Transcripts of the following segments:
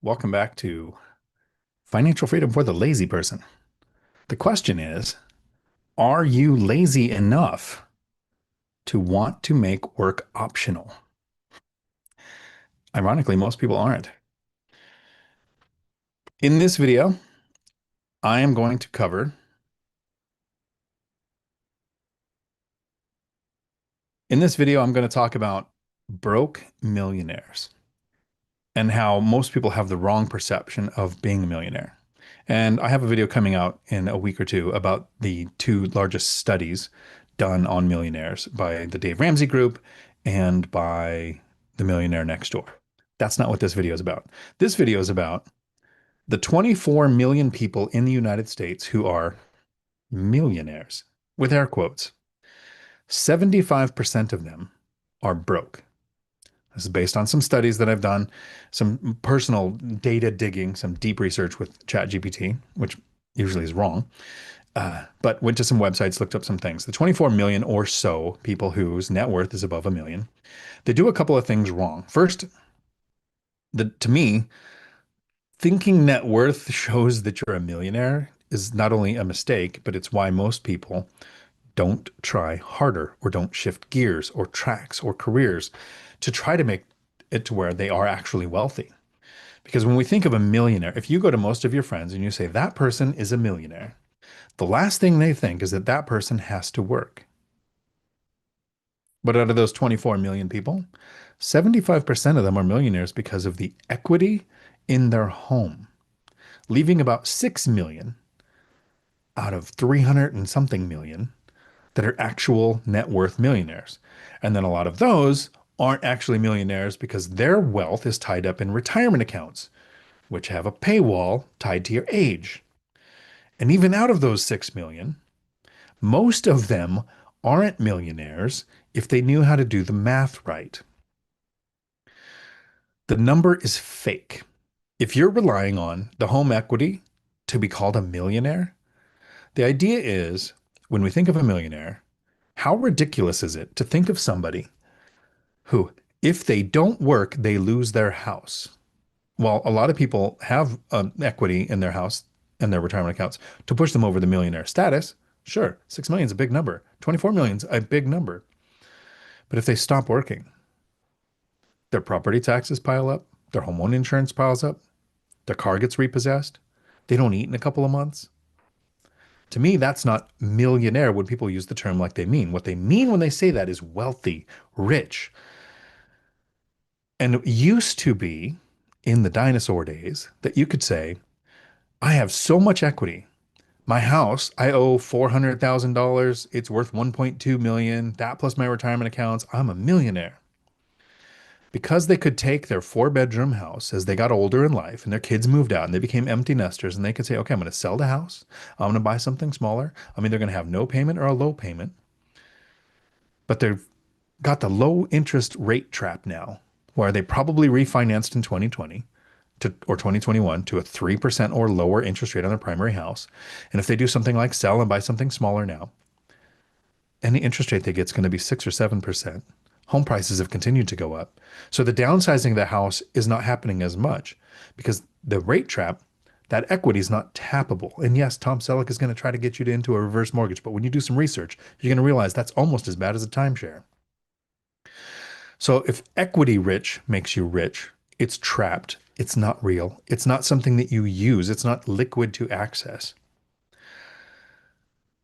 Welcome back to Financial Freedom for the Lazy Person. The question is, are you lazy enough to want to make work optional? Ironically, most people aren't. In this video, I am going to cover, in this video, I'm going to talk about broke millionaires and how most people have the wrong perception of being a millionaire. And I have a video coming out in a week or two about the two largest studies done on millionaires by the Dave Ramsey Group and by the Millionaire Next Door. That's not what this video is about. This video is about the 24 million people in the United States who are millionaires, with air quotes. 75% of them are broke. This is based on some studies that I've done, some personal data digging, some deep research with ChatGPT, which usually is wrong. But went to some websites, looked up some things. The 24 million or so people whose net worth is above a million, they do a couple of things wrong. First, to me, thinking net worth shows that you're a millionaire is not only a mistake, but it's why most people don't try harder or don't shift gears or tracks or careers to try to make it to where they are actually wealthy. Because when we think of a millionaire, if you go to most of your friends and you say that person is a millionaire, the last thing they think is that that person has to work. But out of those 24 million people, 75% of them are millionaires because of the equity in their home, leaving about 6 million out of 300 and something million that are actual net worth millionaires. And then a lot of those aren't actually millionaires because their wealth is tied up in retirement accounts, which have a paywall tied to your age. And even out of those 6 million, most of them aren't millionaires if they knew how to do the math right. The number is fake. If you're relying on the home equity to be called a millionaire, the idea is when we think of a millionaire, how ridiculous is it to think of somebody who, if they don't work, they lose their house? Well, a lot of people have equity in their house and their retirement accounts to push them over the millionaire status. Sure, 6 million is a big number. 24 million is a big number. But if they stop working, their property taxes pile up, their homeowner insurance piles up, their car gets repossessed, they don't eat in a couple of months. To me, that's not millionaire when people use the term like they mean. What they mean when they say that is wealthy, rich. And it used to be in the dinosaur days that you could say, I have so much equity. My house, I owe $400,000. It's worth 1.2 million. That plus my retirement accounts, I'm a millionaire. Because they could take their 4-bedroom house as they got older in life and their kids moved out and they became empty nesters and they could say, okay, I'm going to sell the house. I'm going to buy something smaller. I'm either going to have no payment or a low payment. But they've got the low interest rate trap now, where they probably refinanced in 2020 or 2021 to a 3% or lower interest rate on their primary house. And if they do something like sell and buy something smaller now, any interest rate they get is going to be 6 or 7%. Home prices have continued to go up. So the downsizing of the house is not happening as much because the rate trap, that equity is not tappable. And yes, Tom Selleck is going to try to get you into a reverse mortgage, but when you do some research, you're going to realize that's almost as bad as a timeshare. So if equity rich makes you rich, it's trapped. It's not real. It's not something that you use. It's not liquid to access.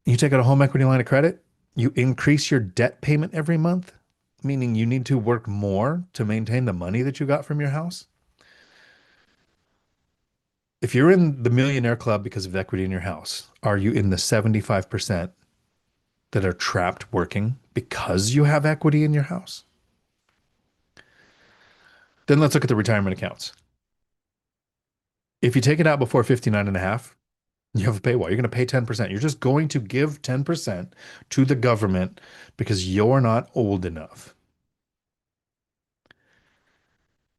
You take out a home equity line of credit, you increase your debt payment every month, meaning you need to work more to maintain the money that you got from your house. If you're in the millionaire club because of equity in your house, are you in the 75% that are trapped working because you have equity in your house? Then let's look at the retirement accounts. If you take it out before 59 and a half, you have a paywall. You're going to pay 10%. You're just going to give 10% to the government because you're not old enough.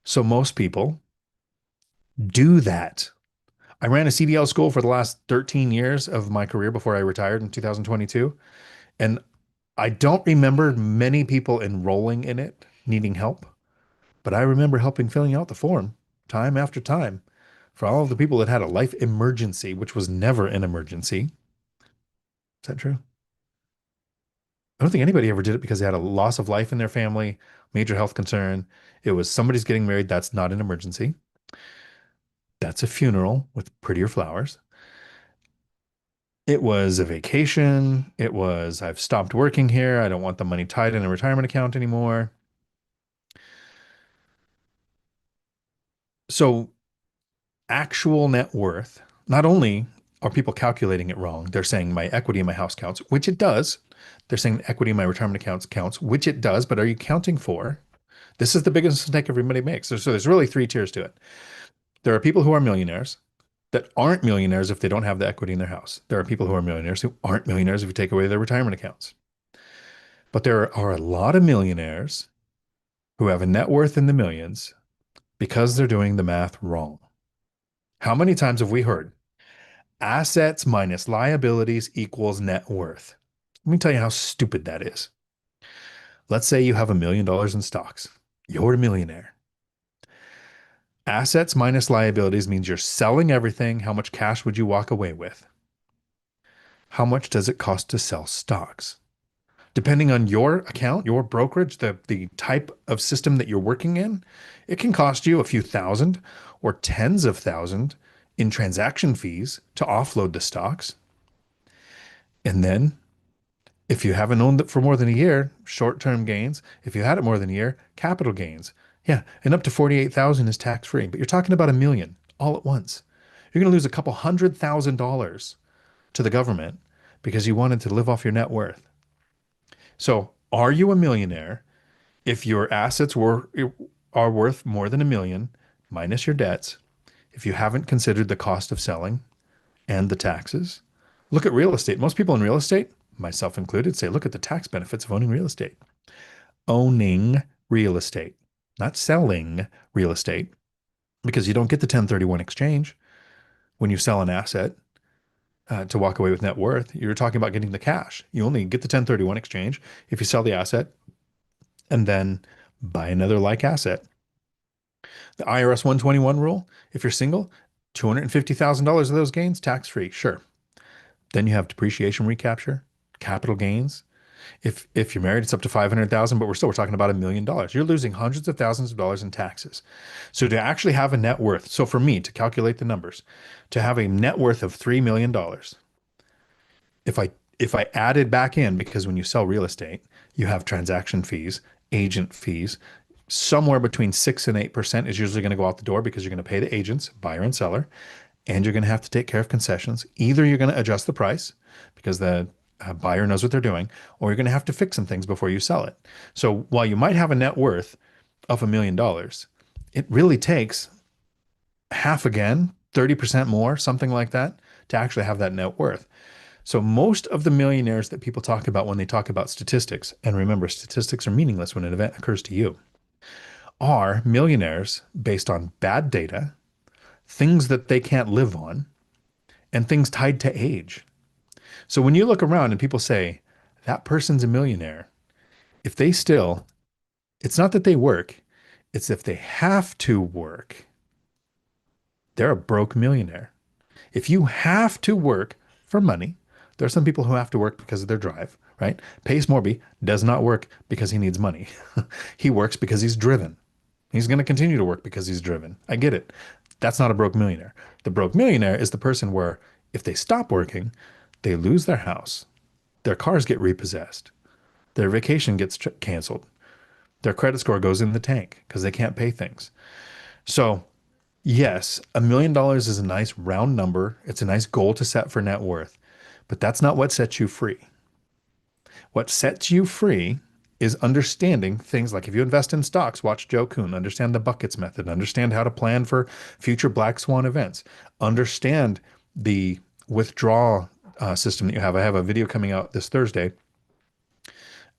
So most people do that. I ran a CDL school for the last 13 years of my career before I retired in 2022. And I don't remember many people enrolling in it needing help, but I remember helping filling out the form. time after time, for all of the people that had a life emergency, which was never an emergency. Is that true? I don't think anybody ever did it because they had a loss of life in their family, major health concern. It was somebody's getting married. That's not an emergency. That's a funeral with prettier flowers. It was a vacation. It was, I've stopped working here. I don't want the money tied in a retirement account anymore. So, actual net worth, not only are people calculating it wrong, they're saying my equity in my house counts, which it does. They're saying equity in my retirement accounts counts, which it does. But are you counting for? This is the biggest mistake everybody makes. So there's really three tiers to it. There are people who are millionaires that aren't millionaires if they don't have the equity in their house. There are people who are millionaires who aren't millionaires if you take away their retirement accounts. But there are a lot of millionaires who have a net worth in the millions because they're doing the math wrong. How many times have we heard assets minus liabilities equals net worth? Let me tell you how stupid that is. Let's say you have $1 million in stocks. You're a millionaire. Assets minus liabilities means you're selling everything. How much cash would you walk away with? How much does it cost to sell stocks? Depending on your account, your brokerage, the type of system that you're working in, it can cost you a few thousand or tens of thousands in transaction fees to offload the stocks. And then if you haven't owned it for more than a year, short-term gains. If you had it more than a year, capital gains. Yeah, and up to 48,000 is tax-free, but you're talking about 1 million all at once. You're going to lose a couple $100,000 to the government because you wanted to live off your net worth. So, are you a millionaire if your assets are worth more than 1 million minus your debts? If you haven't considered the cost of selling and the taxes, look at real estate. Most people in real estate, myself included, say, look at the tax benefits of owning real estate. Owning real estate, not selling real estate, because you don't get the 1031 exchange when you sell an asset to walk away with net worth. You're talking about getting the cash. You only get the 1031 exchange if you sell the asset and then buy another like asset. The IRS 121 rule, if you're single, $250,000 of those gains tax-free. Sure. Then you have depreciation recapture, capital gains. If you're married, it's up to 500,000, but we're talking about $1 million. You're losing hundreds of thousands of dollars in taxes. So to actually have a net worth, so for me to calculate the numbers, to have a net worth of $3 million, if I added back in, because when you sell real estate, you have transaction fees, agent fees, somewhere between 6 and 8% is usually going to go out the door because you're going to pay the agents, buyer and seller, and you're going to have to take care of concessions. Either you're going to adjust the price because the buyer knows what they're doing, or you're going to have to fix some things before you sell it. So while you might have a net worth of $1 million, it really takes half again, 30% more, something like that, to actually have that net worth. So most of the millionaires that people talk about when they talk about statistics, and remember, statistics are meaningless when an event occurs to you, are millionaires based on bad data, things that they can't live on, and things tied to age. So when you look around and people say, that person's a millionaire, if they still, it's not that they work, it's if they have to work, they're a broke millionaire. If you have to work for money, there are some people who have to work because of their drive, right? Pace Morby does not work because he needs money. He works because he's driven. He's going to continue to work because he's driven. I get it. That's not a broke millionaire. The broke millionaire is the person where if they stop working, they lose their house, their cars get repossessed, their vacation gets canceled, their credit score goes in the tank because they can't pay things. So, yes, $1 million is a nice round number. It's a nice goal to set for net worth, but that's not what sets you free. What sets you free is understanding things like if you invest in stocks, watch Joe Kuhn, understand the buckets method, understand how to plan for future black swan events, understand the withdrawal system that you have. I have a video coming out this Thursday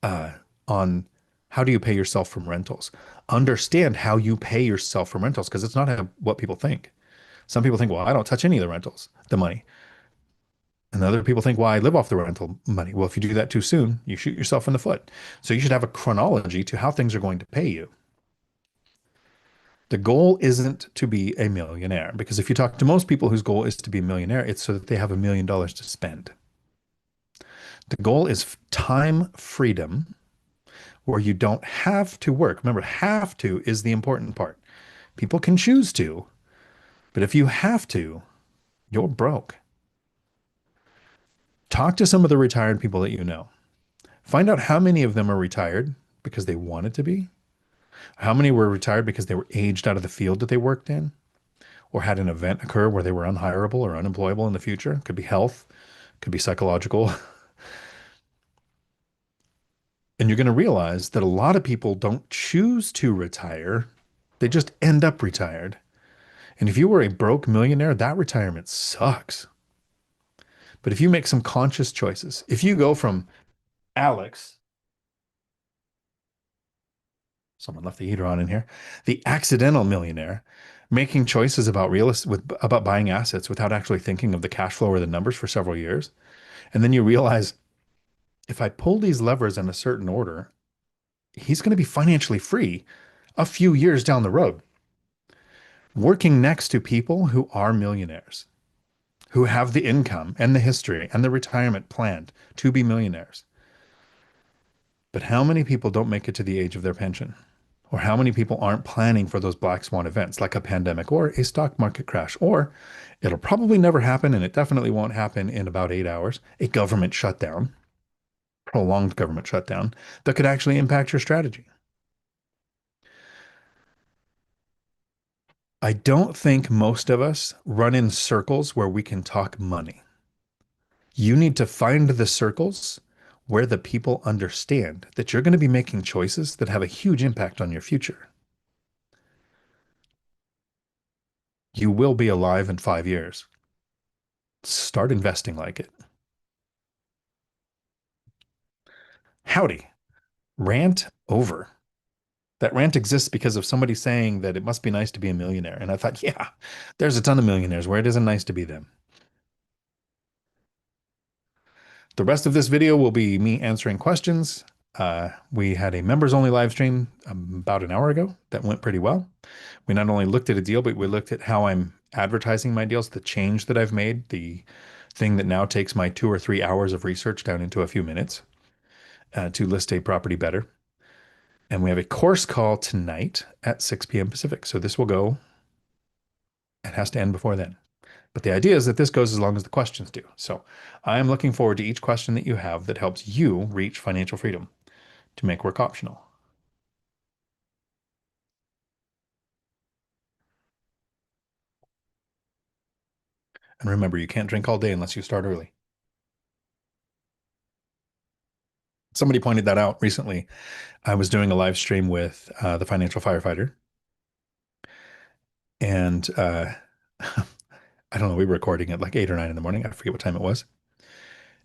on how do you pay yourself from rentals. Understand how you pay yourself from rentals because it's not what people think. Some people think, well, I don't touch any of the rentals, the money. And other people think, well, I live off the rental money. Well, if you do that too soon, you shoot yourself in the foot. So you should have a chronology to how things are going to pay you. The goal isn't to be a millionaire because if you talk to most people whose goal is to be a millionaire, it's so that they have $1 million to spend. The goal is time freedom where you don't have to work. Remember, have to is the important part. People can choose to, but if you have to, you're broke. Talk to some of the retired people that you know. Find out how many of them are retired because they wanted to be, how many were retired because they were aged out of the field that they worked in, or had an event occur where they were unhireable or unemployable in the future. Could be health, could be psychological. And you're going to realize that a lot of people don't choose to retire, they just end up retired. And if you were a broke millionaire, that retirement sucks. But if you make some conscious choices, if you go from Alex, someone left the heater on in here, the accidental millionaire, making choices about about buying assets without actually thinking of the cash flow or the numbers for several years, and then you realize if I pull these levers in a certain order, he's going to be financially free a few years down the road, working next to people who are millionaires, who have the income and the history and the retirement planned to be millionaires. But how many people don't make it to the age of their pension? Or how many people aren't planning for those black swan events like a pandemic or a stock market crash? Or it'll probably never happen, and it definitely won't happen in about 8 hours, a government shutdown, prolonged government shutdown that could actually impact your strategy. I don't think most of us run in circles where we can talk money. You need to find the circles where the people understand that you're going to be making choices that have a huge impact on your future. You will be alive in 5 years. Start investing like it. Howdy. Rant over. That rant exists because of somebody saying that it must be nice to be a millionaire. And I thought, yeah, there's a ton of millionaires where it isn't nice to be them. The rest of this video will be me answering questions. We had a members only live stream about an hour ago that went pretty well. We not only looked at a deal, but we looked at how I'm advertising my deals, the change that I've made, the thing that now takes my 2 or 3 hours of research down into a few minutes to list a property better. And we have a course call tonight at 6 p.m. Pacific. So this will go, it has to end before then. But the idea is that this goes as long as the questions do. So I am looking forward to each question that you have that helps you reach financial freedom to make work optional. And remember, you can't drink all day unless you start early. Somebody pointed that out recently. I was doing a live stream with the financial firefighter, and I don't know, we were recording at like 8 or 9 in the morning. I forget what time it was.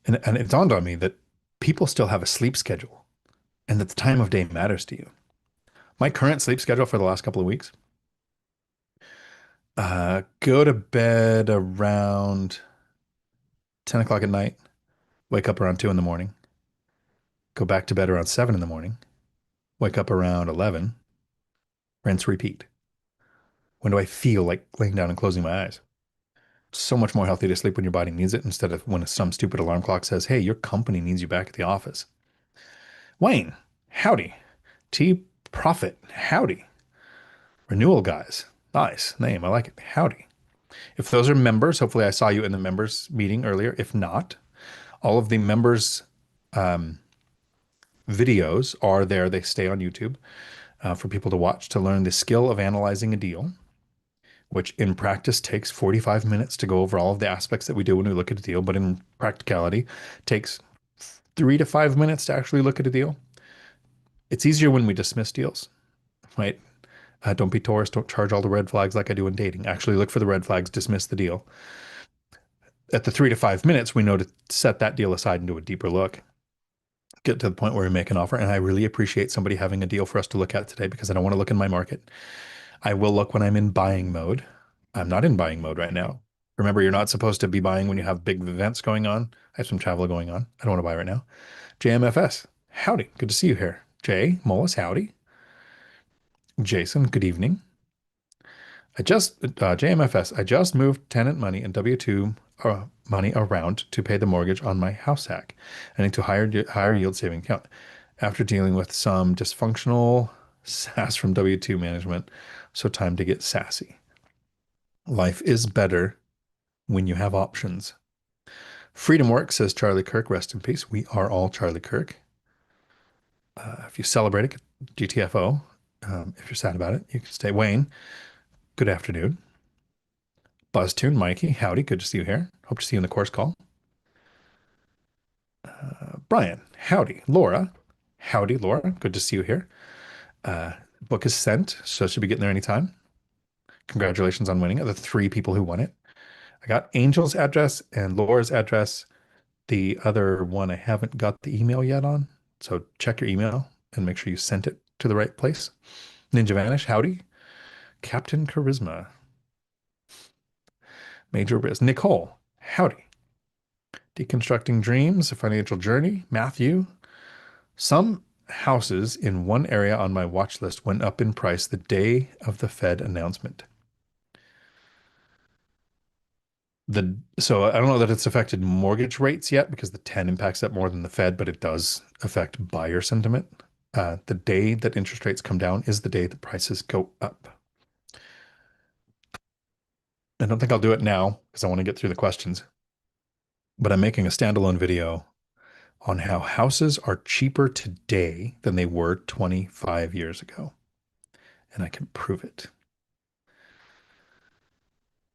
And it dawned on me that people still have a sleep schedule and that the time of day matters to you. My current sleep schedule for the last couple of weeks, go to bed around 10 o'clock at night, wake up around 2 in the morning, go back to bed around 7 in the morning, wake up around 11, rinse, repeat. When do I feel like laying down and closing my eyes? It's so much more healthy to sleep when your body needs it instead of when some stupid alarm clock says, hey, your company needs you back at the office. Wayne, howdy. T Profit, howdy. Renewal guys, nice name. I like it. Howdy. If those are members, hopefully I saw you in the members meeting earlier. If not, all of the members videos are there. They stay on YouTube for people to watch to learn the skill of analyzing a deal, which in practice takes 45 minutes to go over all of the aspects that we do when we look at a deal, but in practicality takes 3 to 5 minutes to actually look at a deal. It's easier when we dismiss deals, right? Don't be Taurus. Don't charge all the red flags like I do in dating. Actually look for the red flags, dismiss the deal. At the 3 to 5 minutes, we know to set that deal aside and do a deeper look, get to the point where we make an offer. And I really appreciate somebody having a deal for us to look at today because I don't want to look in my market. I will look when I'm in buying mode. I'm not in buying mode right now. Remember, you're not supposed to be buying when you have big events going on. I have some travel going on. I don't want to buy right now. JMFS, howdy. Good to see you here. Jay, Mullis, howdy. Jason, good evening. JMFS, I just moved tenant money and W-2 money around to pay the mortgage on my house hack and into higher yield saving account. After dealing with some dysfunctional sass from W-2 management, so time to get sassy. Life is better when you have options. Freedom works, says Charlie Kirk. Rest in peace. We are all Charlie Kirk. If you celebrate it, GTFO. If you're sad about it, you can stay. Wayne, good afternoon. BuzzTune, Mikey, howdy. Good to see you here. Hope to see you in the course call. Brian, howdy. Laura, howdy, Laura. Good to see you here. Book is sent, so it should be getting there anytime. Congratulations on winning it. The three people who won it. I got Angel's address and Laura's address. The other one I haven't got the email yet on. So check your email and make sure you sent it to the right place. Ninja Vanish, howdy. Captain Charisma. Major Riz. Nicole, howdy. Deconstructing Dreams, A Financial Journey. Matthew. Some houses in one area on my watch list went up in price the day of the Fed announcement. So I don't know that it's affected mortgage rates yet because the 10 impacts that more than the Fed, but it does affect buyer sentiment. The day that interest rates come down is the day that prices go up. I don't think I'll do it now because I want to get through the questions, but I'm making a standalone video on how houses are cheaper today than they were 25 years ago. And I can prove it.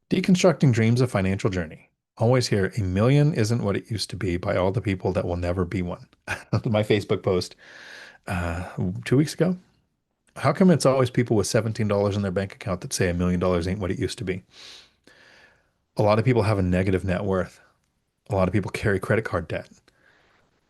Deconstructing Dreams, A Financial Journey. Always hear a million isn't what it used to be by all the people that will never be one. My Facebook post 2 weeks ago. How come it's always people with $17 in their bank account that say $1 million ain't what it used to be? A lot of people have a negative net worth. A lot of people carry credit card debt.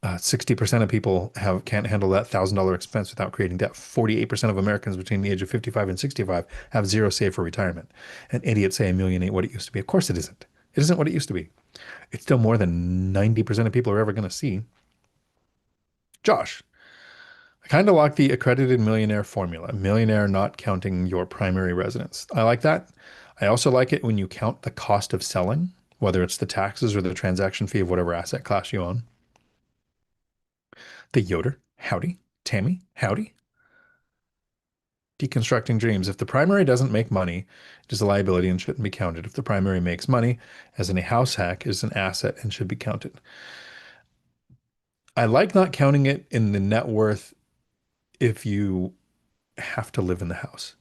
60% of people can't handle that $1,000 expense without creating debt. 48% of Americans between the age of 55 and 65 have zero saved for retirement. And idiots say a million ain't what it used to be. Of course it isn't. It isn't what it used to be. It's still more than 90% of people are ever going to see. Josh, I kind of like the accredited millionaire formula, millionaire not counting your primary residence. I like that. I also like it when you count the cost of selling, whether it's the taxes or the transaction fee of whatever asset class you own. The Yoder, howdy. Tammy, howdy. Deconstructing Dreams. If the primary doesn't make money, it is a liability and shouldn't be counted. If the primary makes money, as in a house hack, is an asset and should be counted. I like not counting it in the net worth if you have to live in the house.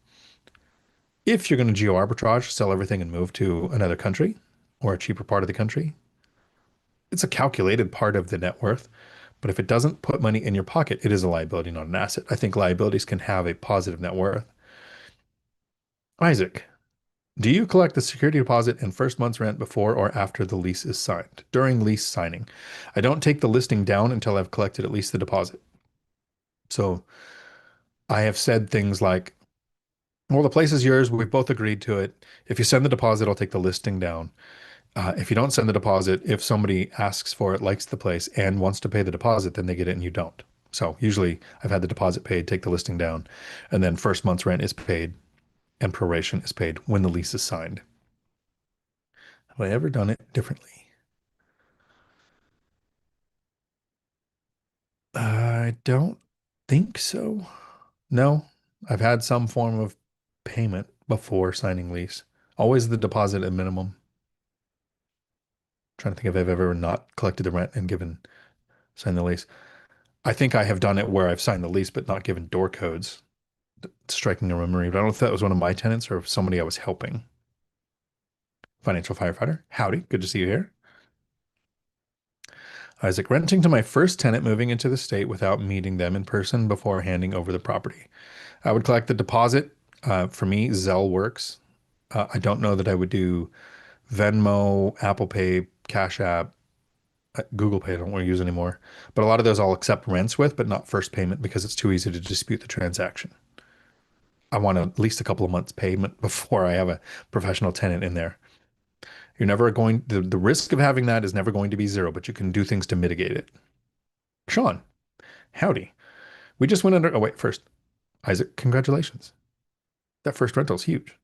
If you're going to geo arbitrage, sell everything and move to another country or a cheaper part of the country, it's a calculated part of the net worth. But if it doesn't put money in your pocket, it is a liability, not an asset. I think liabilities can have a positive net worth. Isaac, do you collect the security deposit and first month's rent before or after the lease is signed? During lease signing. I don't take the listing down until I've collected at least the deposit. So I have said things like, well, the place is yours. We've both agreed to it. If you send the deposit, I'll take the listing down. If you don't send the deposit, if somebody asks for it, likes the place, and wants to pay the deposit, then they get it and you don't. So usually I've had the deposit paid, take the listing down, and then first month's rent is paid and proration is paid when the lease is signed. Have I ever done it differently? I don't think so. No, I've had some form of payment before signing lease. Always the deposit at minimum. Trying to think if I've ever not collected the rent and signed the lease. I think I have done it where I've signed the lease but not given door codes. Striking a memory, but I don't know if that was one of my tenants or if somebody I was helping. Financial firefighter, howdy, good to see you here. Isaac, renting to my first tenant moving into the state without meeting them in person before handing over the property. I would collect the deposit. For me, Zelle works. I don't know that I would do Venmo, Apple Pay, Cash App, Google Pay. I don't want to use anymore. But a lot of those I'll accept rents with, but not first payment because it's too easy to dispute the transaction. I want at least a couple of months payment before I have a professional tenant in there. You're never going, the risk of having that is never going to be zero, but you can do things to mitigate it. Sean, howdy. We just went under, oh wait, first, Isaac, congratulations. That first rental is huge.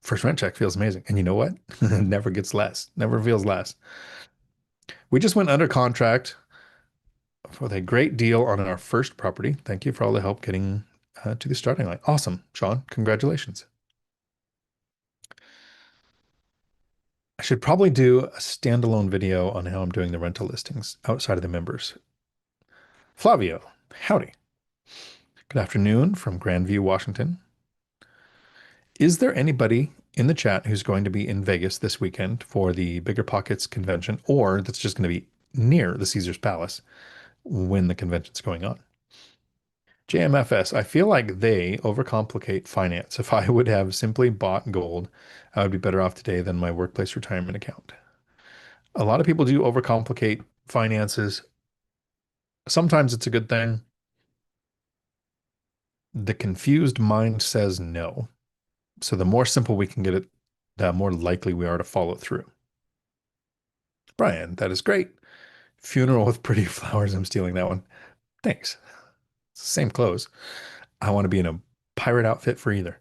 First rent check feels amazing. And you know what? It never gets less, never feels less. We just went under contract with a great deal on our first property. Thank you for all the help getting to the starting line. Awesome, Sean. Congratulations. I should probably do a standalone video on how I'm doing the rental listings outside of the members. Flavio, howdy. Good afternoon from Grandview, Washington. Is there anybody in the chat who's going to be in Vegas this weekend for the BiggerPockets convention, or that's just going to be near the Caesars Palace when the convention's going on? JMFS, I feel like they overcomplicate finance. If I would have simply bought gold, I would be better off today than my workplace retirement account. A lot of people do overcomplicate finances. Sometimes it's a good thing. The confused mind says no. So the more simple we can get it, the more likely we are to follow through. Brian, that is great. Funeral with pretty flowers. I'm stealing that one. Thanks. It's the same clothes. I want to be in a pirate outfit for either.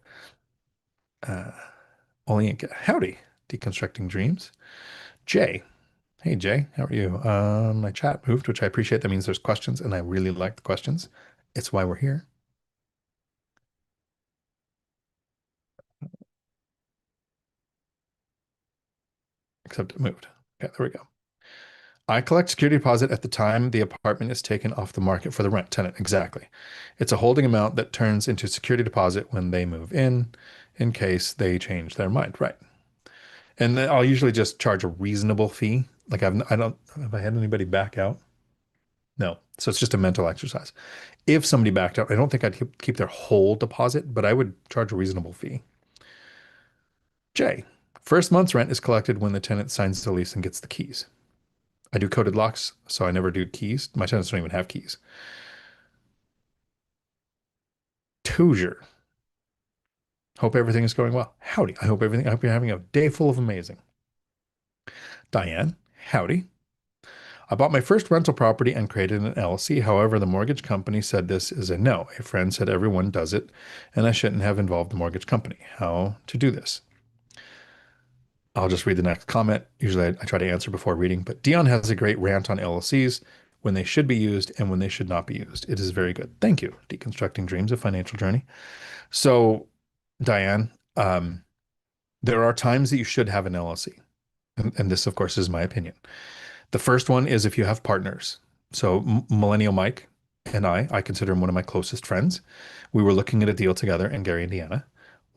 Only howdy, deconstructing dreams. Jay, hey Jay, how are you? My chat moved, which I appreciate. That means there's questions, and I really like the questions. It's why we're here. Except it moved. Okay, there we go. I collect security deposit at the time the apartment is taken off the market for the rent tenant. Exactly. It's a holding amount that turns into security deposit when they move in case they change their mind. Right. And then I'll usually just charge a reasonable fee. Like I don't, have I had anybody back out? No. So it's just a mental exercise. If somebody backed out, I don't think I'd keep their whole deposit, but I would charge a reasonable fee. Jay, first month's rent is collected when the tenant signs the lease and gets the keys. I do coded locks, so I never do keys. My tenants don't even have keys. Tozier, hope everything is going well. Howdy. I hope you're having a day full of amazing. Diane, howdy. I bought my first rental property and created an LLC. However, the mortgage company said this is a no. A friend said everyone does it, and I shouldn't have involved the mortgage company. How to do this? I'll just read the next comment. Usually I try to answer before reading, but Dion has a great rant on LLCs, when they should be used and when they should not be used. It is very good. Thank you. Deconstructing Dreams, a Financial Journey. So, Diane, there are times that you should have an LLC. And this, of course, is my opinion. The first one is if you have partners. So Millennial Mike and I consider him one of my closest friends. We were looking at a deal together in Gary, Indiana.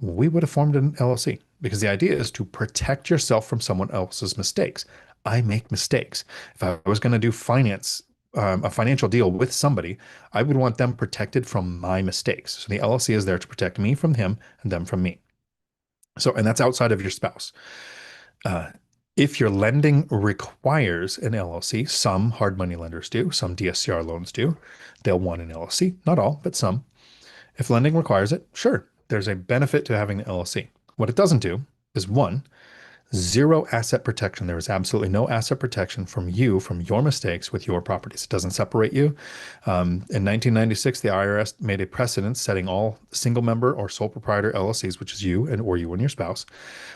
We would have formed an LLC because the idea is to protect yourself from someone else's mistakes. I make mistakes. If I was going to do a financial deal with somebody, I would want them protected from my mistakes. So the LLC is there to protect me from him and them from me. So, and that's outside of your spouse. If your lending requires an LLC, some hard money lenders do, some DSCR loans do, they'll want an LLC. Not all, but some. If lending requires it, sure, there's a benefit to having an LLC. What it doesn't do is one, zero asset protection. There is absolutely no asset protection from you, from your mistakes with your properties. It doesn't separate you. In 1996, the IRS made a precedent setting all single member or sole proprietor LLCs, which is you or you and your spouse,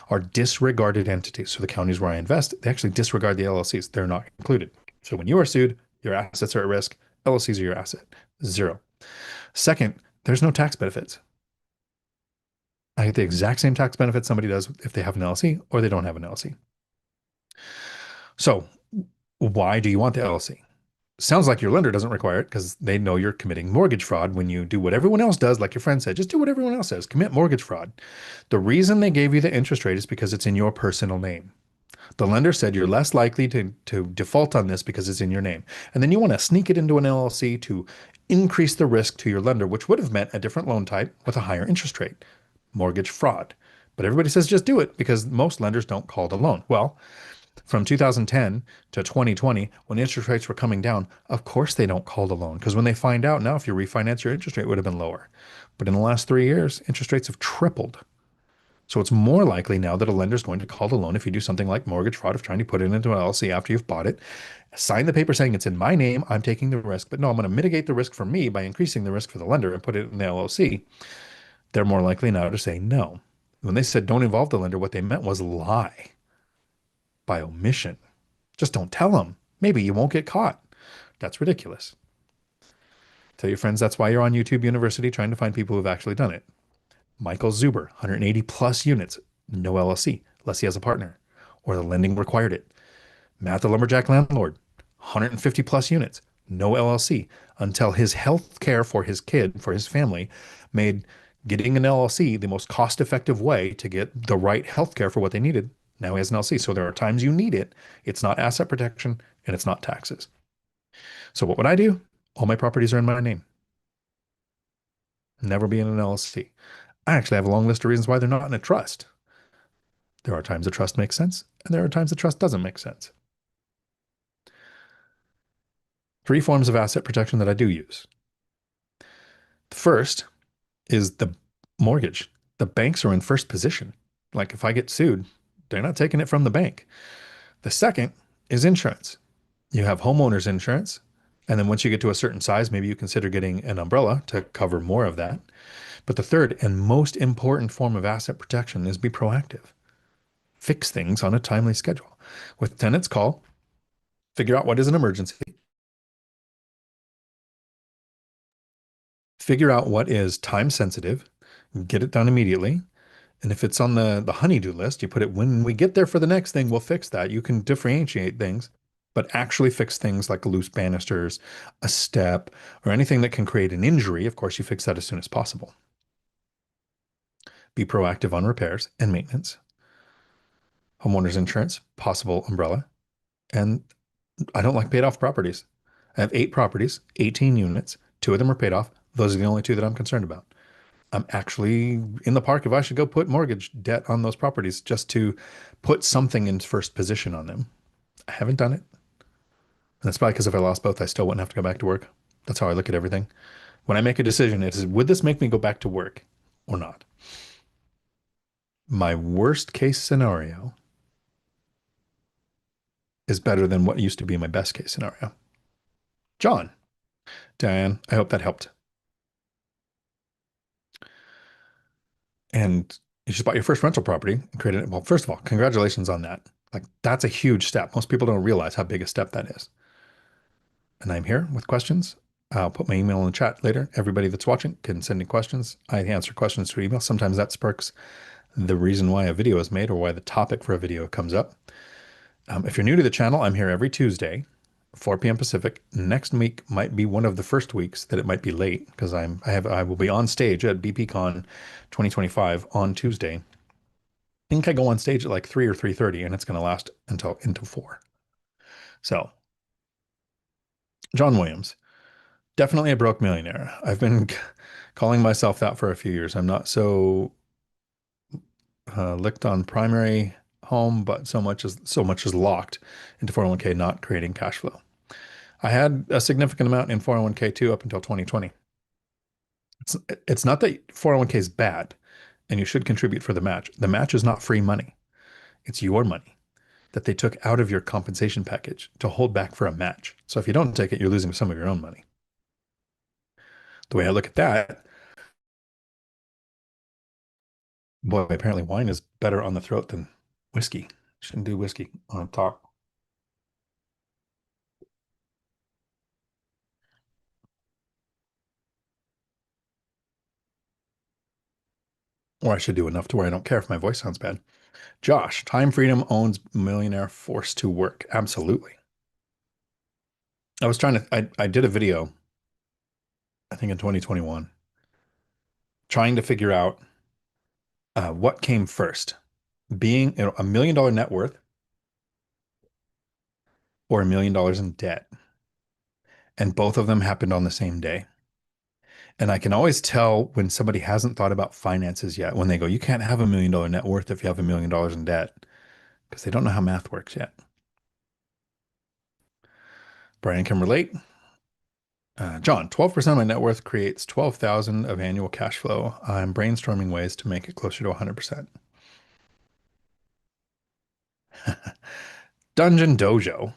are disregarded entities. So the counties where I invest, they actually disregard the LLCs. They're not included. So when you are sued, your assets are at risk. LLCs are your asset. Zero. Second, there's no tax benefits. I get the exact same tax benefit somebody does if they have an LLC or they don't have an LLC. So why do you want the LLC? Sounds like your lender doesn't require it because they know you're committing mortgage fraud when you do what everyone else does, like your friend said, just do what everyone else says, commit mortgage fraud. The reason they gave you the interest rate is because it's in your personal name. The lender said you're less likely to default on this because it's in your name. And then you want to sneak it into an LLC to increase the risk to your lender, which would have meant a different loan type with a higher interest rate. Mortgage fraud. But everybody says just do it because most lenders don't call it a loan. Well, from 2010 to 2020, when interest rates were coming down, of course they don't call it a loan because when they find out now, if you refinance, your interest rate would have been lower. But in the last 3 years, interest rates have tripled. So it's more likely now that a lender is going to call it a loan if you do something like mortgage fraud of trying to put it into an LLC after you've bought it, sign the paper saying it's in my name, I'm taking the risk, but no, I'm going to mitigate the risk for me by increasing the risk for the lender and put it in the LLC. They're more likely now to say no. When they said don't involve the lender, what they meant was lie by omission. Just don't tell them. Maybe you won't get caught. That's ridiculous. Tell your friends that's why you're on YouTube University trying to find people who've actually done it. Michael Zuber, 180 plus units, no LLC, unless he has a partner, or the lending required it. Matt the Lumberjack Landlord, 150 plus units, no LLC, until his health care for his kid, for his family, made getting an LLC the most cost effective way to get the right health care for what they needed. Now he has an LLC. So there are times you need it. It's not asset protection and it's not taxes. So what would I do? All my properties are in my name. Never be in an LLC. I actually have a long list of reasons why they're not in a trust. There are times the trust makes sense, and there are times the trust doesn't make sense. Three forms of asset protection that I do use. The first is the mortgage. The banks are in first position. Like if I get sued, they're not taking it from the bank. The second is insurance. You have homeowners insurance. And then once you get to a certain size, maybe you consider getting an umbrella to cover more of that. But the third and most important form of asset protection is be proactive. Fix things on a timely schedule. With Tenant's call, figure out what is an emergency, figure out what is time sensitive, get it done immediately. And if it's on the honeydew list, you put it when we get there for the next thing, we'll fix that. You can differentiate things, but actually fix things like loose banisters, a step, or anything that can create an injury. Of course, you fix that as soon as possible. Be proactive on repairs and maintenance, homeowners insurance, possible umbrella. And I don't like paid off properties. I have 8 properties, 18 units. 2 of them are paid off. Those are the only 2 that I'm concerned about. I'm actually in the park if I should go put mortgage debt on those properties just to put something in first position on them. I haven't done it. And that's probably because if I lost both, I still wouldn't have to go back to work. That's how I look at everything. When I make a decision, it is would this make me go back to work or not? My worst case scenario is better than what used to be my best case scenario. John, Diane, I hope that helped. And you just bought your first rental property and created it. Well, first of all, congratulations on that. Like that's a huge step. Most people don't realize how big a step that is. And I'm here with questions. I'll put my email in the chat later. Everybody that's watching can send me questions. I answer questions through email. Sometimes that sparks the reason why a video is made or why the topic for a video comes up. If you're new to the channel, I'm here every Tuesday, 4 p.m. Pacific. Next week might be one of the first weeks that it might be late because I will be on stage at BPCon 2025 on Tuesday. I think I go on stage at like 3 or 3:30 and it's going to last until into 4. So, John Williams, definitely a broke millionaire. I've been calling myself that for a few years. I'm not so licked on primary home, but so much is locked into 401k, not creating cash flow. I had a significant amount in 401k too up until 2020. It's not that 401k is bad and you should contribute for the match. The match is not free money. It's your money that they took out of your compensation package to hold back for a match. So if you don't take it, you're losing some of your own money. The way I look at that, boy, apparently wine is better on the throat than whiskey. Shouldn't do whiskey on top. Or I should do enough to where I don't care if my voice sounds bad. Josh, time freedom owns millionaire forced to work. Absolutely. I did a video, I think in 2021, trying to figure out what came first, being a $1 million net worth or $1 million in debt. And both of them happened on the same day. And I can always tell when somebody hasn't thought about finances yet, when they go, you can't have $1 million net worth if you have $1 million in debt, because they don't know how math works yet. Brian can relate. John, 12% of my net worth creates 12,000 of annual cash flow. I'm brainstorming ways to make it closer to 100%. Dungeon Dojo,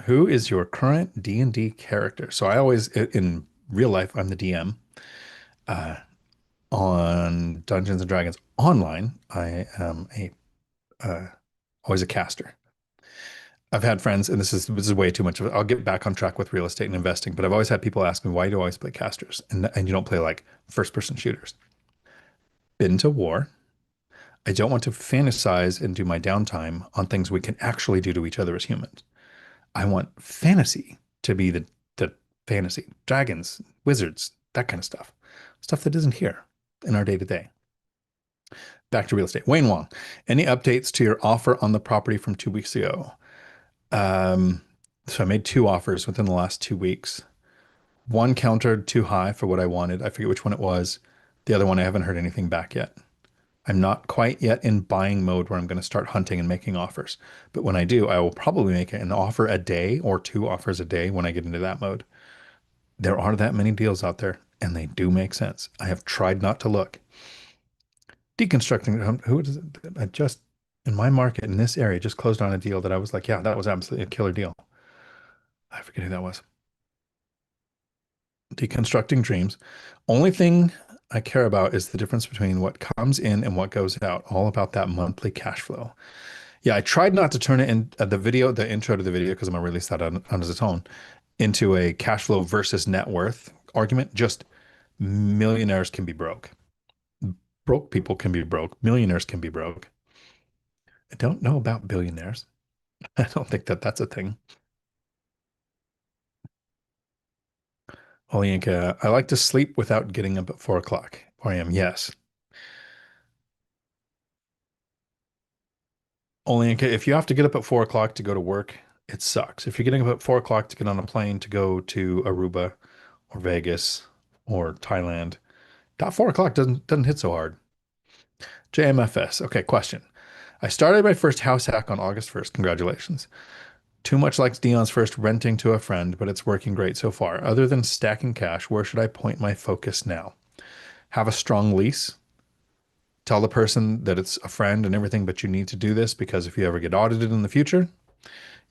who is your current D&D character? So I always, in real life, I'm the DM. on Dungeons and Dragons online, I am a uh, always a caster. I've had friends, and this is way too much of it. I'll get back on track with real estate and investing, but I've always had people ask me, why do I always play casters and you don't play like first person shooters? Been to war. I don't want to fantasize and do my downtime on things we can actually do to each other as humans. I want fantasy to be the fantasy, dragons, wizards, that kind of stuff, stuff that isn't here in our day to day. Back to real estate. Wayne Wong, any updates to your offer on the property from 2 weeks ago? Um, so I made two offers within the last 2 weeks. One countered too high for what I wanted. I forget which one it was. The other one, I haven't heard anything back yet. I'm not quite yet in buying mode where I'm going to start hunting and making offers. But when I do, I will probably make an offer a day or two offers a day when I get into that mode. There are that many deals out there, and they do make sense. I have tried not to look. Deconstructing, who is it? I just, in my market in this area, just closed on a deal that I was like, yeah, that was absolutely a killer deal. I forget who that was. Deconstructing dreams. Only thing I care about is the difference between what comes in and what goes out. All about that monthly cash flow. Yeah, I tried not to turn it in the intro to the video, because I'm gonna release that on its own, into a cash flow versus net worth argument. Just millionaires can be broke. Broke people can be broke. Millionaires can be broke. I don't know about billionaires. I don't think that that's a thing. Olinka, I like to sleep without getting up at 4 o'clock. 4 a.m. Yes. Olinka, if you have to get up at 4 o'clock to go to work, it sucks. If you're getting up at 4 o'clock to get on a plane to go to Aruba or Vegas or Thailand, that 4 o'clock doesn't hit so hard. JMFS. Okay, question. I started my first house hack on August 1st. Congratulations. Too much like Dion's first renting to a friend, but it's working great so far. Other than stacking cash, where should I point my focus now? Have a strong lease. Tell the person that it's a friend and everything, but you need to do this because if you ever get audited in the future,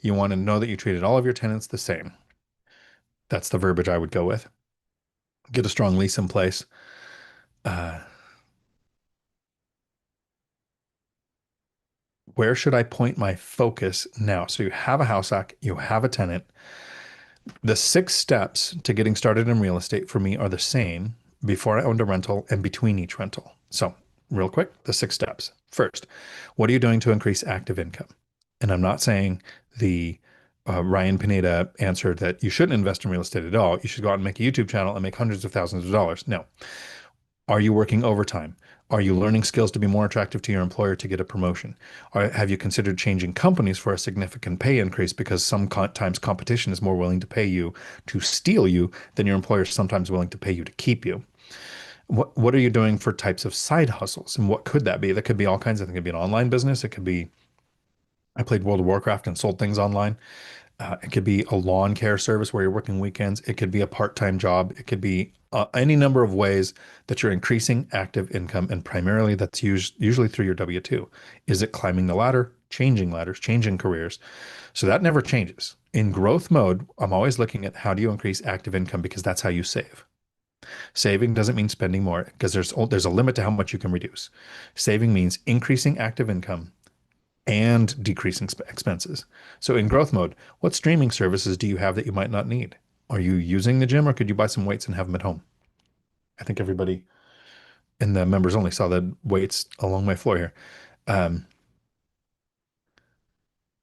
you want to know that you treated all of your tenants the same. That's the verbiage I would go with. Get a strong lease in place. Uh, where should I point my focus now? So you have a house hack, you have a tenant. The 6 steps to getting started in real estate for me are the same before I owned a rental and between each rental. So, real quick, the 6 steps. First, what are you doing to increase active income? And I'm not saying the Ryan Pineda answered that you shouldn't invest in real estate at all. You should go out and make a YouTube channel and make hundreds of thousands of dollars. No. Are you working overtime? Are you learning skills to be more attractive to your employer to get a promotion? Or have you considered changing companies for a significant pay increase because sometimes competition is more willing to pay you to steal you than your employer is sometimes willing to pay you to keep you? What are you doing for types of side hustles? And what could that be? That could be all kinds of things. It could be an online business. It could be, I played World of Warcraft and sold things online. It could be a lawn care service where you're working weekends. It could be a part-time job. It could be any number of ways that you're increasing active income, and primarily that's usually through your W-2. Is it climbing the ladder, changing ladders, changing careers? So that never changes. In growth mode, I'm always looking at how do you increase active income because that's how you save. Saving doesn't mean spending more because there's a limit to how much you can reduce. Saving means increasing active income and decreasing expenses. So in growth mode, what streaming services do you have that you might not need? Are you using the gym or could you buy some weights and have them at home? I think everybody in the members only saw the weights along my floor here. Um,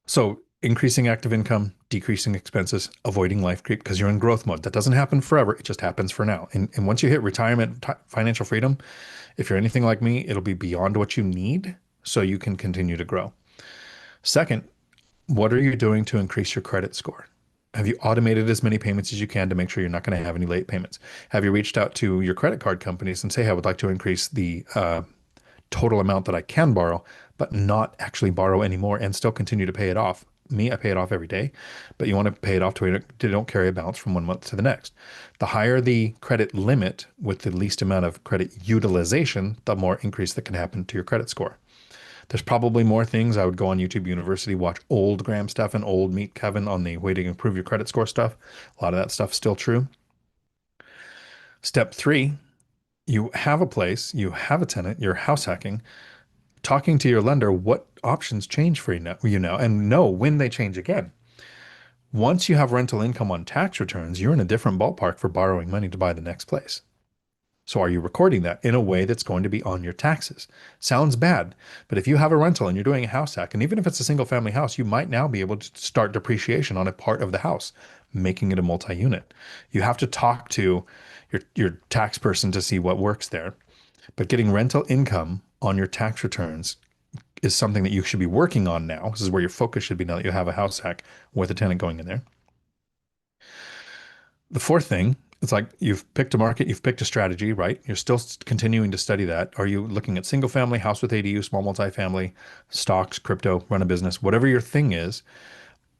so increasing active income, decreasing expenses, avoiding life creep because you're in growth mode. That doesn't happen forever. It just happens for now. And once you hit retirement, financial freedom, if you're anything like me, it'll be beyond what you need so you can continue to grow. Second, what are you doing to increase your credit score? Have you automated as many payments as you can to make sure you're not going to have any late payments? Have you reached out to your credit card companies and say, hey, I would like to increase the total amount that I can borrow, but not actually borrow anymore and still continue to pay it off? Me, I pay it off every day, but you want to pay it off to where you don't carry a balance from one month to the next. The higher the credit limit with the least amount of credit utilization, the more increase that can happen to your credit score. There's probably more things. I would go on YouTube University, watch old Graham Stephan, old Meet Kevin on the way to improve your credit score stuff. A lot of that stuff's still true. Step 3, You have a place, you have a tenant, you're house hacking, talking to your lender, what options change for you now, and know when they change again. Once you have rental income on tax returns, you're in a different ballpark for borrowing money to buy the next place. So are you recording that in a way that's going to be on your taxes? Sounds bad, but if you have a rental and you're doing a house hack, and even if it's a single family house, you might now be able to start depreciation on a part of the house, making it a multi-unit. You have to talk to your tax person to see what works there. But getting rental income on your tax returns is something that you should be working on now. This is where your focus should be now that you have a house hack with a tenant going in there. The fourth thing, it's like you've picked a market, you've picked a strategy, right? You're still continuing to study that. Are you looking at single family, house with ADU, small multifamily, stocks, crypto, run a business, whatever your thing is?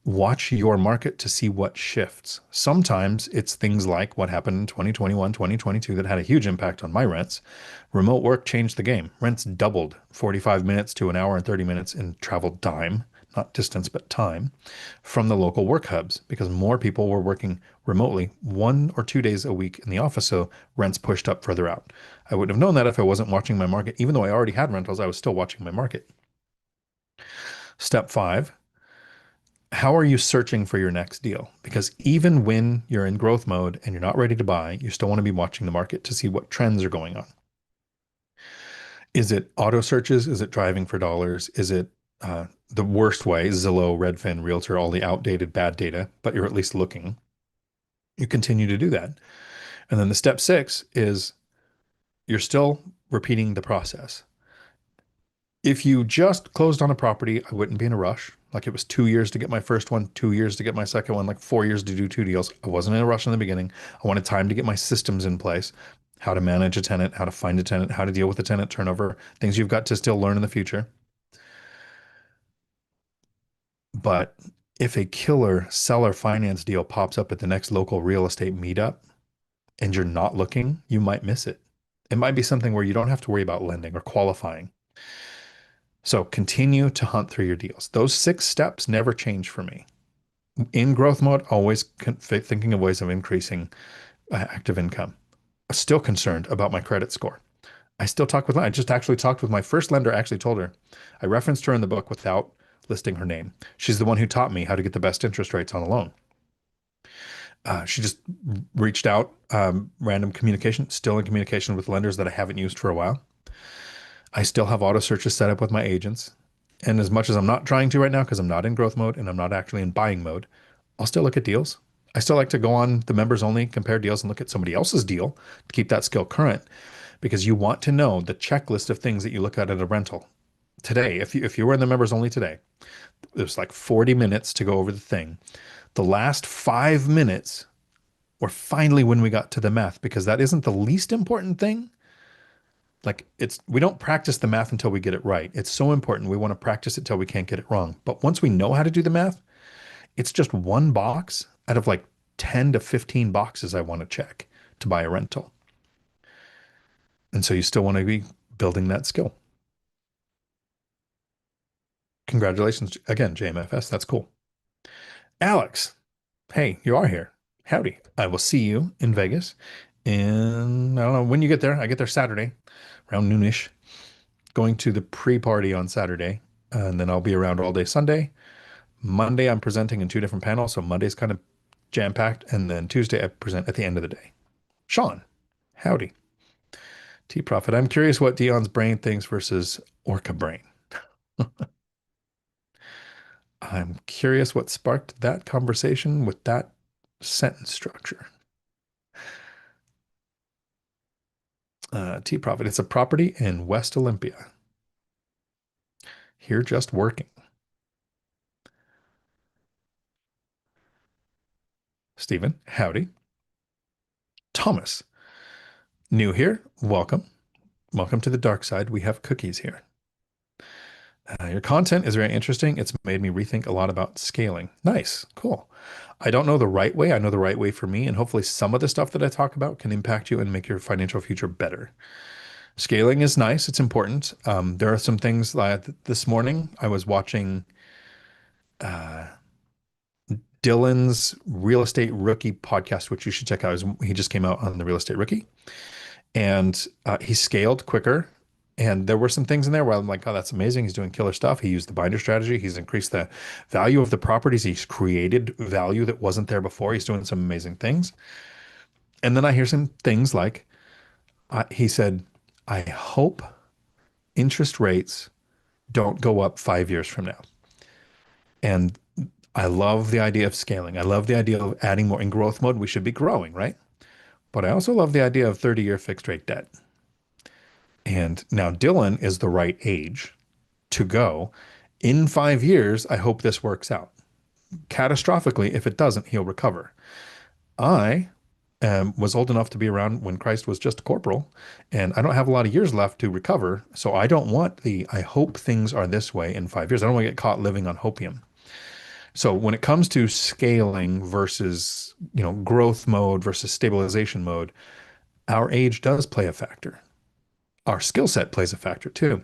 Watch your market to see what shifts. Sometimes it's things like what happened in 2021, 2022 that had a huge impact on my rents. Remote work changed the game. Rents doubled 45 minutes to an hour and 30 minutes in travel time, not distance, but time from the local work hubs because more people were working remotely 1 or 2 days a week in the office. So rents pushed up further out. I wouldn't have known that if I wasn't watching my market. Even though I already had rentals, I was still watching my market. Step five, how are you searching for your next deal? Because even when you're in growth mode and you're not ready to buy, you still want to be watching the market to see what trends are going on. Is it auto searches? Is it driving for dollars? Is it the worst way, Zillow, Redfin, Realtor, all the outdated bad data, but you're at least looking? You continue to do that. And then the step six is you're still repeating the process. If you just closed on a property, I wouldn't be in a rush. Like it was 2 years to get my first one, 2 years to get my second one, like 4 years to do two deals. I wasn't in a rush in the beginning. I wanted time to get my systems in place, how to manage a tenant, how to find a tenant, how to deal with a tenant turnover, things you've got to still learn in the future. But if a killer seller finance deal pops up at the next local real estate meetup and you're not looking, you might miss it. It might be something where you don't have to worry about lending or qualifying. So continue to hunt through your deals. Those 6 steps never change for me. In growth mode, always thinking of ways of increasing active income. Still concerned about my credit score. I still talk with, I just actually talked with my first lender. I actually told her, I referenced her in the book without listing her name. She's the one who taught me how to get the best interest rates on a loan. She just reached out, random communication, still in communication with lenders that I haven't used for a while. I still have auto searches set up with my agents. And as much as I'm not trying to right now, because I'm not in growth mode and I'm not actually in buying mode, I'll still look at deals. I still like to go on the members only, compare deals, and look at somebody else's deal to keep that skill current because you want to know the checklist of things that you look at a rental. Today, if you were in the members only today, it was like 40 minutes to go over the thing. The last 5 minutes were finally when we got to the math because that isn't the least important thing. Like we don't practice the math until we get it right. It's so important. We want to practice it till we can't get it wrong. But once we know how to do the math, it's just one box out of like 10 to 15 boxes I want to check to buy a rental. And so you still want to be building that skill. Congratulations again, JMFS. That's cool. Alex, hey, you are here. Howdy. I will see you in Vegas. And I don't know when you get there. I get there Saturday around noonish, going to the pre-party on Saturday. And then I'll be around all day Sunday. Monday, I'm presenting in 2 different panels. So Monday's kind of jam-packed. And then Tuesday, I present at the end of the day. Sean, howdy. T Profit. I'm curious what Dion's brain thinks versus Orca brain. I'm curious what sparked that conversation with that sentence structure. T Profit. It's a property in West Olympia. Here just working. Stephen, howdy. Thomas, new here. Welcome. Welcome to the dark side. We have cookies here. Your content is very interesting. It's made me rethink a lot about scaling. Nice. Cool. I don't know the right way. I know the right way for me. And hopefully, some of the stuff that I talk about can impact you and make your financial future better. Scaling is nice. It's important. There are some things like this morning I was watching Dylan's Real Estate Rookie podcast, which you should check out. He just came out on the Real Estate Rookie. And he scaled quicker. And there were some things in there where I'm like, oh, that's amazing. He's doing killer stuff. He used the binder strategy. He's increased the value of the properties. He's created value that wasn't there before. He's doing some amazing things. And then I hear some things like he said, I hope interest rates don't go up 5 years from now. And I love the idea of scaling. I love the idea of adding more in growth mode. We should be growing, right? But I also love the idea of 30-year fixed rate debt. And now Dylan is the right age to go. In 5 years, I hope this works out. Catastrophically, if it doesn't, he'll recover. I was old enough to be around when Christ was just a corporal, and I don't have a lot of years left to recover. So I don't want I hope things are this way in 5 years. I don't want to get caught living on hopium. So when it comes to scaling versus, growth mode versus stabilization mode, our age does play a factor. Our skill set plays a factor too.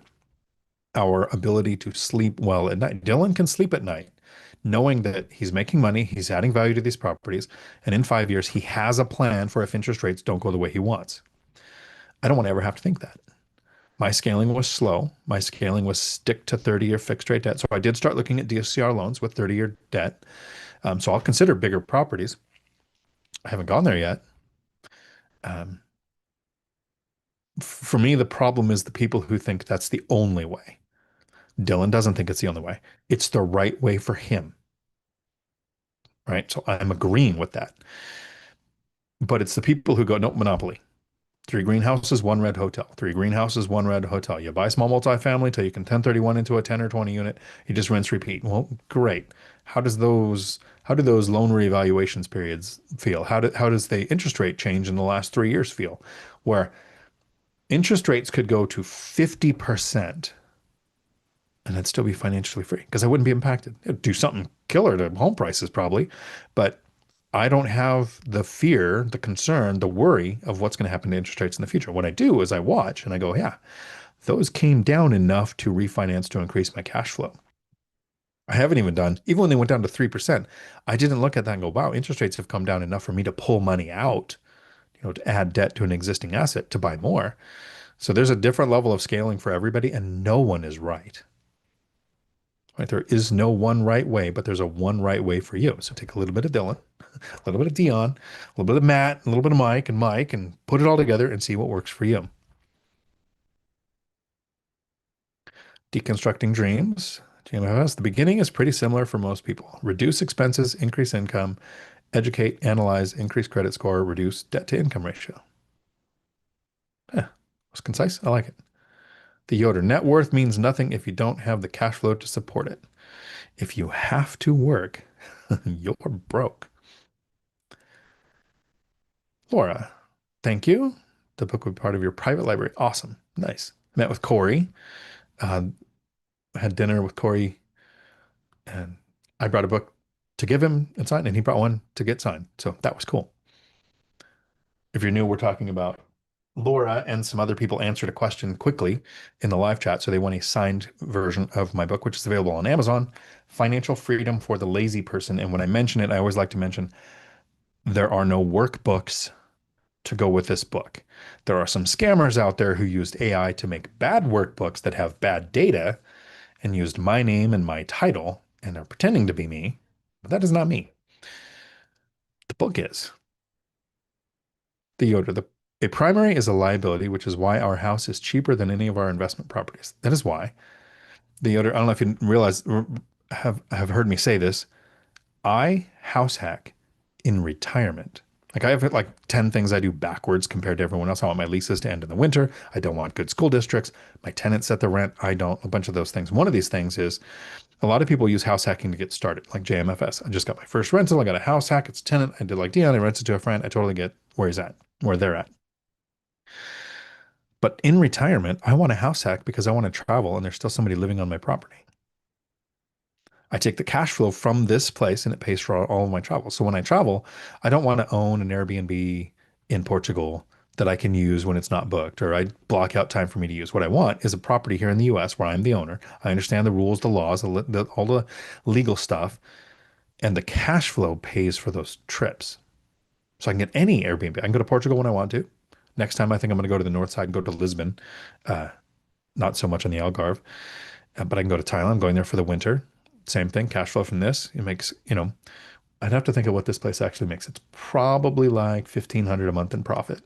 Our ability to sleep well at night. Dylan can sleep at night, knowing that he's making money, he's adding value to these properties, and in 5 years, he has a plan for if interest rates don't go the way he wants. I don't want to ever have to think that. My scaling was slow. My scaling was stick to 30-year fixed rate debt. So I did start looking at DSCR loans with 30-year debt. So I'll consider bigger properties. I haven't gone there yet. Um, for me, the problem is the people who think that's the only way. Dylan doesn't think it's the only way. It's the right way for him, right? So I'm agreeing with that. But it's the people who go, nope, monopoly. Three greenhouses, one red hotel. Three greenhouses, one red hotel. You buy small multifamily till you can 1031 into a 10 or 20 unit. You just rinse, repeat. Well, great. How do those loan reevaluations periods feel? How does the interest rate change in the last 3 years feel? Where interest rates could go to 50% and I'd still be financially free because I wouldn't be impacted. It'd do something killer to home prices probably, but I don't have the fear, the concern, the worry of what's going to happen to interest rates in the future. What I do is I watch and I go, yeah, those came down enough to refinance to increase my cash flow. I haven't even done, even when they went down to 3%, I didn't look at that and go, wow, interest rates have come down enough for me to pull money out, to add debt to an existing asset to buy more. So there's a different level of scaling for everybody, and no one is right. Right? There is no one right way, but there's a one right way for you. So take a little bit of Dylan, a little bit of Dion, a little bit of Matt, a little bit of Mike, and put it all together and see what works for you. Deconstructing dreams. GMFS. The beginning is pretty similar for most people. Reduce expenses, increase income, educate, analyze, increase credit score, reduce debt to income ratio. Yeah, was concise. I like it. The Yoder. Net worth means nothing if you don't have the cash flow to support it. If you have to work, you're broke. Laura, thank you. The book will be part of your private library. Awesome. Nice. Met with Corey. Uh, had dinner with Corey, and I brought a book to give him and sign, and he brought one to get signed. So that was cool. If you're new, we're talking about Laura and some other people answered a question quickly in the live chat. So they want a signed version of my book, which is available on Amazon, Financial Freedom for the Lazy Person. And when I mention it, I always like to mention there are no workbooks to go with this book. There are some scammers out there who used AI to make bad workbooks that have bad data and used my name and my title and are pretending to be me, but that is not me. The book is. The Yoder. A primary is a liability, which is why our house is cheaper than any of our investment properties. That is why. The Yoder, I don't know if you realize, have heard me say this. I house hack in retirement. Like I have like 10 things I do backwards compared to everyone else. I want my leases to end in the winter. I don't want good school districts. My tenants set the rent. I don't, a bunch of those things. One of these things is a lot of people use house hacking to get started, like JMFS. I just got my first rental. I got a house hack. It's a tenant. I did like Dion. I rented to a friend. I totally get where he's at, where they're at. But in retirement, I want a house hack because I want to travel and there's still somebody living on my property. I take the cash flow from this place and it pays for all of my travel. So when I travel, I don't want to own an Airbnb in Portugal that I can use when it's not booked, or I block out time for me to use. What I want is a property here in the US where I'm the owner. I understand the rules, the laws, all the legal stuff, and the cash flow pays for those trips. So I can get any Airbnb. I can go to Portugal when I want to. Next time, I think I'm going to go to the north side and go to Lisbon. Uh, Not so much on the Algarve, but I can go to Thailand. I'm going there for the winter. Same thing, cash flow from this. It makes, I'd have to think of what this place actually makes. It's probably like 1,500 a month in profit.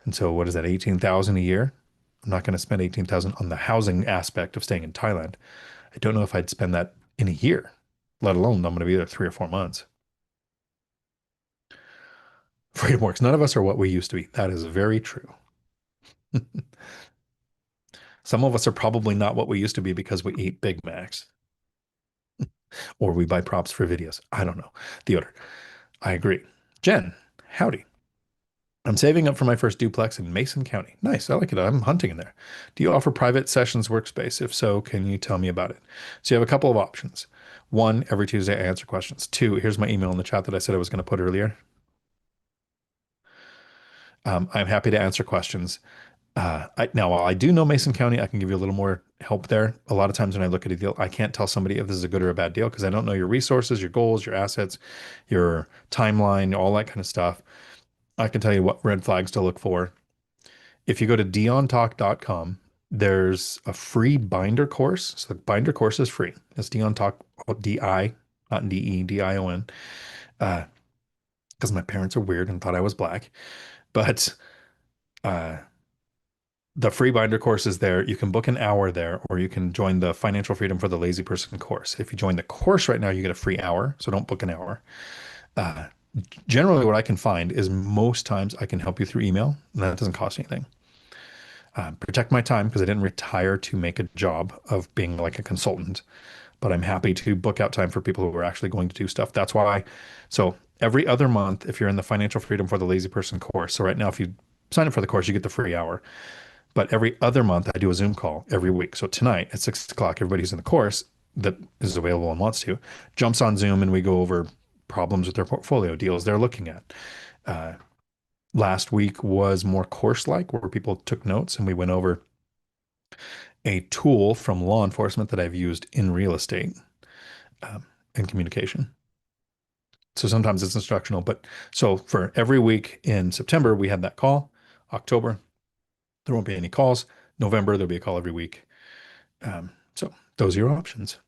And so what is that, 18,000 a year? I'm not going to spend 18,000 on the housing aspect of staying in Thailand. I don't know if I'd spend that in a year, let alone I'm going to be there 3 or 4 months. Freedom works. None of us are what we used to be. That is very true. Some of us are probably not what we used to be because we eat Big Macs or we buy props for videos. I don't know. The order. I agree. Jen, howdy. I'm saving up for my first duplex in Mason County. Nice. I like it. I'm hunting in there. Do you offer private sessions workspace? If so, can you tell me about it? So you have a couple of options. One, every Tuesday I answer questions. Two, here's my email in the chat that I said I was going to put earlier. I'm happy to answer questions. Now, while I do know Mason County, I can give you a little more help there. A lot of times when I look at a deal, I can't tell somebody if this is a good or a bad deal because I don't know your resources, your goals, your assets, your timeline, all that kind of stuff. I can tell you what red flags to look for. If you go to diontalk.com, there's a free binder course. So the binder course is free. It's Dion Talk, D-I, not D-E, D-I-O-N, because my parents are weird and thought I was black. But uh, the free binder course is there. You can book an hour there, or you can join the Financial Freedom for the Lazy Person course. If you join the course right now, you get a free hour. So don't book an hour. Uh, Generally, what I can find is most times I can help you through email, and that doesn't cost anything. Protect my time because I didn't retire to make a job of being like a consultant, but I'm happy to book out time for people who are actually going to do stuff. That's why. So every other month, if you're in the Financial Freedom for the Lazy Person course, so right now, if you sign up for the course, you get the free hour. But every other month, I do a Zoom call every week. So tonight at 6 o'clock, everybody who's in the course that is available and wants to jumps on Zoom and we go over problems with their portfolio, deals they're looking at. Uh, Last week was more course-like, where people took notes and we went over a tool from law enforcement that I've used in real estate and communication. So sometimes it's instructional, but so for every week in September, we had that call. October, there won't be any calls. November, there'll be a call every week. So those are your options.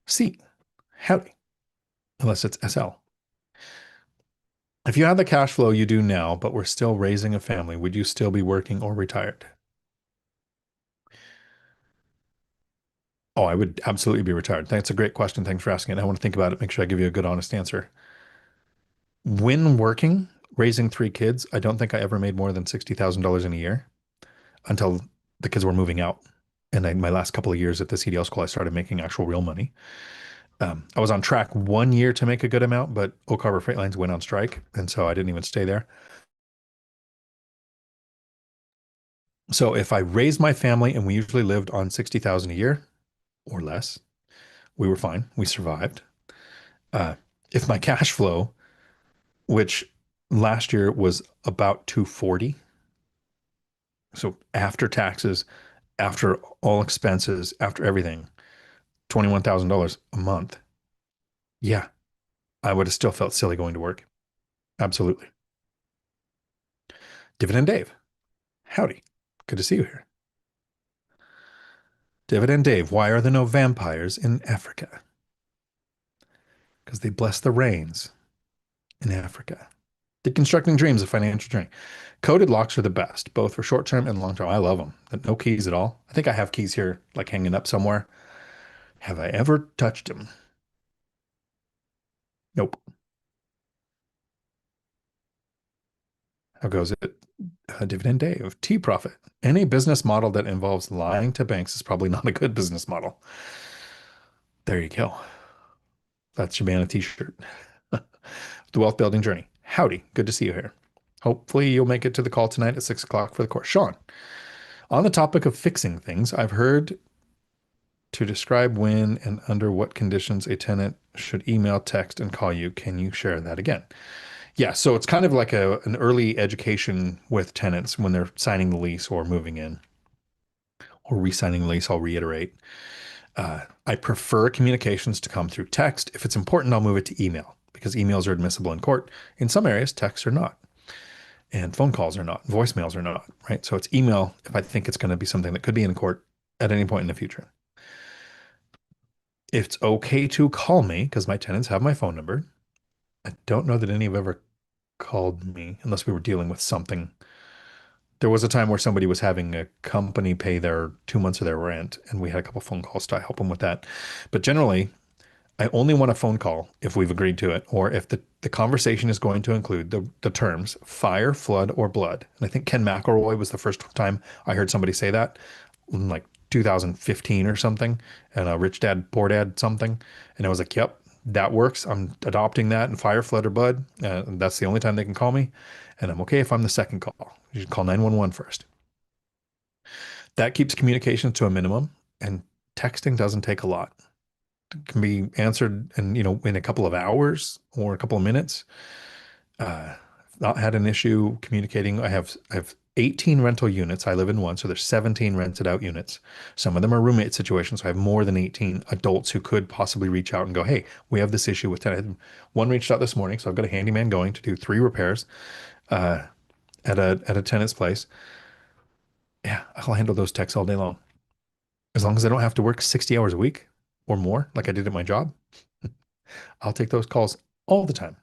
C, howdy, unless it's SL. If you had the cash flow you do now, but we're still raising a family, would you still be working or retired? Oh, I would absolutely be retired. That's a great question. Thanks for asking it. I want to think about it, make sure I give you a good, honest answer. When working, raising 3 kids, I don't think I ever made more than $60,000 in a year until the kids were moving out. And my last couple of years at the CDL school, I started making actual real money. I was on track 1 year to make a good amount, but Oak Harbor Freight Lines went on strike. And so I didn't even stay there. So if I raised my family and we usually lived on 60,000 a year or less, we were fine. We survived. Uh, if my cash flow, which last year was about 240, so after taxes, after all expenses, after everything, $21,000 a month. Yeah, I would have still felt silly going to work. Absolutely. Dividend Dave. Howdy. Good to see you here. Dividend Dave, why are there no vampires in Africa? Because they bless the rains in Africa. Deconstructing dreams of financial journey. Coded locks are the best, both for short term and long term. I love them. No keys at all. I think I have keys here, like hanging up somewhere. Have I ever touched them? Nope. How goes it? Dividend Dave. T profit. Any business model that involves lying to banks is probably not a good business model. There you go. That should be on a t-shirt. The wealth building journey. Howdy. Good to see you here. Hopefully you'll make it to the call tonight at 6 o'clock for the course. Sean, on the topic of fixing things, I've heard to describe when and under what conditions a tenant should email, text, and call you. Can you share that again? Yeah, so it's kind of like an early education with tenants when they're signing the lease or moving in or re-signing the lease. I'll reiterate. I prefer communications to come through text. If it's important, I'll move it to email because emails are admissible in court. In some areas, texts are not. and phone calls are not, voicemails are not, right? So it's email if I think it's going to be something that could be in court at any point in the future. It's okay to call me because my tenants have my phone number. I don't know that any have ever called me unless we were dealing with something. There was a time where somebody was having a company pay their 2 months of their rent, and we had a couple phone calls to help them with that. But generally, I only want a phone call if we've agreed to it, or if the conversation is going to include the terms fire, flood, or blood. And I think Ken McElroy was the first time I heard somebody say that, in like 2015 or something, and a Rich Dad, Poor Dad something. And I was like, yep, that works. I'm adopting that. And fire, flood, or blood. That's the only time they can call me. And I'm okay if I'm the second call. You should call 911 first. That keeps communications to a minimum, and texting doesn't take a lot. Can be answered in a couple of hours or a couple of minutes. Uh, not had an issue communicating. I have 18 rental units. I live in one, so there's 17 rented out units. Some of them are roommate situations. So I have more than 18 adults who could possibly reach out and go, "Hey, we have this issue with tenant." One reached out this morning, so I've got a handyman going to do 3 repairs uh, at a tenant's place. Yeah, I'll handle those texts all day long, as long as I don't have to work 60 hours a week or more, like I did at my job. I'll take those calls all the time.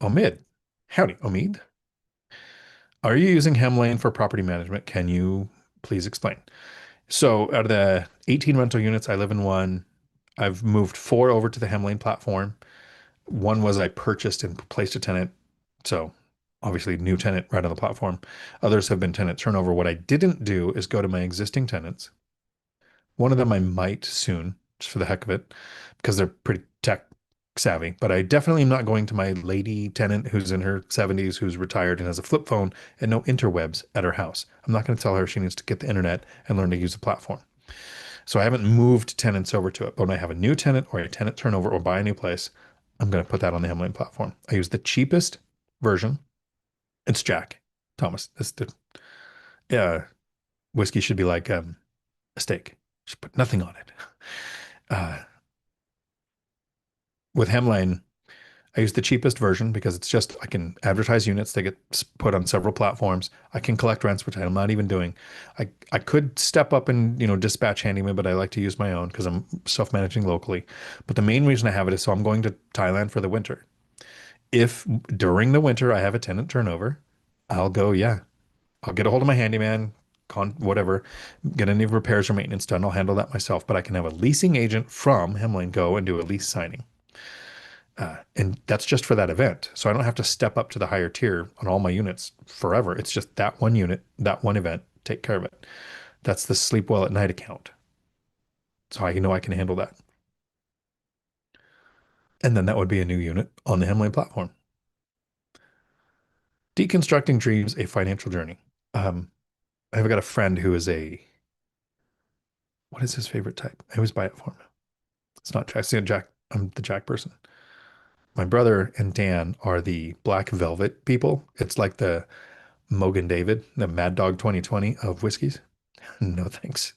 Omid. Howdy, Omid. Are you using Hemlane for property management? Can you please explain? So, out of the 18 rental units, I live in one. I've moved 4 over to the Hemlane platform. One was I purchased and placed a tenant. So, obviously, new tenant right on the platform. Others have been tenant turnover. What I didn't do is go to my existing tenants. One of them I might soon, just for the heck of it, because they're pretty tech savvy. But I definitely am not going to my lady tenant who's in her 70s, who's retired and has a flip phone and no interwebs at her house. I'm not going to tell her she needs to get the internet and learn to use the platform. So I haven't moved tenants over to it. But when I have a new tenant or a tenant turnover or buy a new place, I'm going to put that on the Hemlane platform. I use the cheapest version. It's Jack Thomas. This the whiskey should be like a steak. Just put nothing on it. Uh, with Hemline, I use the cheapest version because it's just I can advertise units. They get put on several platforms. I can collect rents, which I'm not even doing. I could step up and dispatch handyman, but I like to use my own because I'm self-managing locally. But the main reason I have it is so I'm going to Thailand for the winter. If during the winter I have a tenant turnover, I'll go, yeah, I'll get a hold of my handyman, whatever, get any repairs or maintenance done. I'll handle that myself. But I can have a leasing agent from Hemline go and do a lease signing. And that's just for that event. So I don't have to step up to the higher tier on all my units forever. It's just that one unit, that one event, take care of it. That's the sleep well at night account. So I know I can handle that. And then that would be a new unit on the Hemlane platform. Deconstructing dreams, a financial journey. I've got a friend who is what is his favorite type? I always buy it for him. It's not Jack. See, Jack, I'm the Jack person. My brother and Dan are the black velvet people. It's like the Mogan David, the Mad Dog 2020 of whiskeys. No thanks.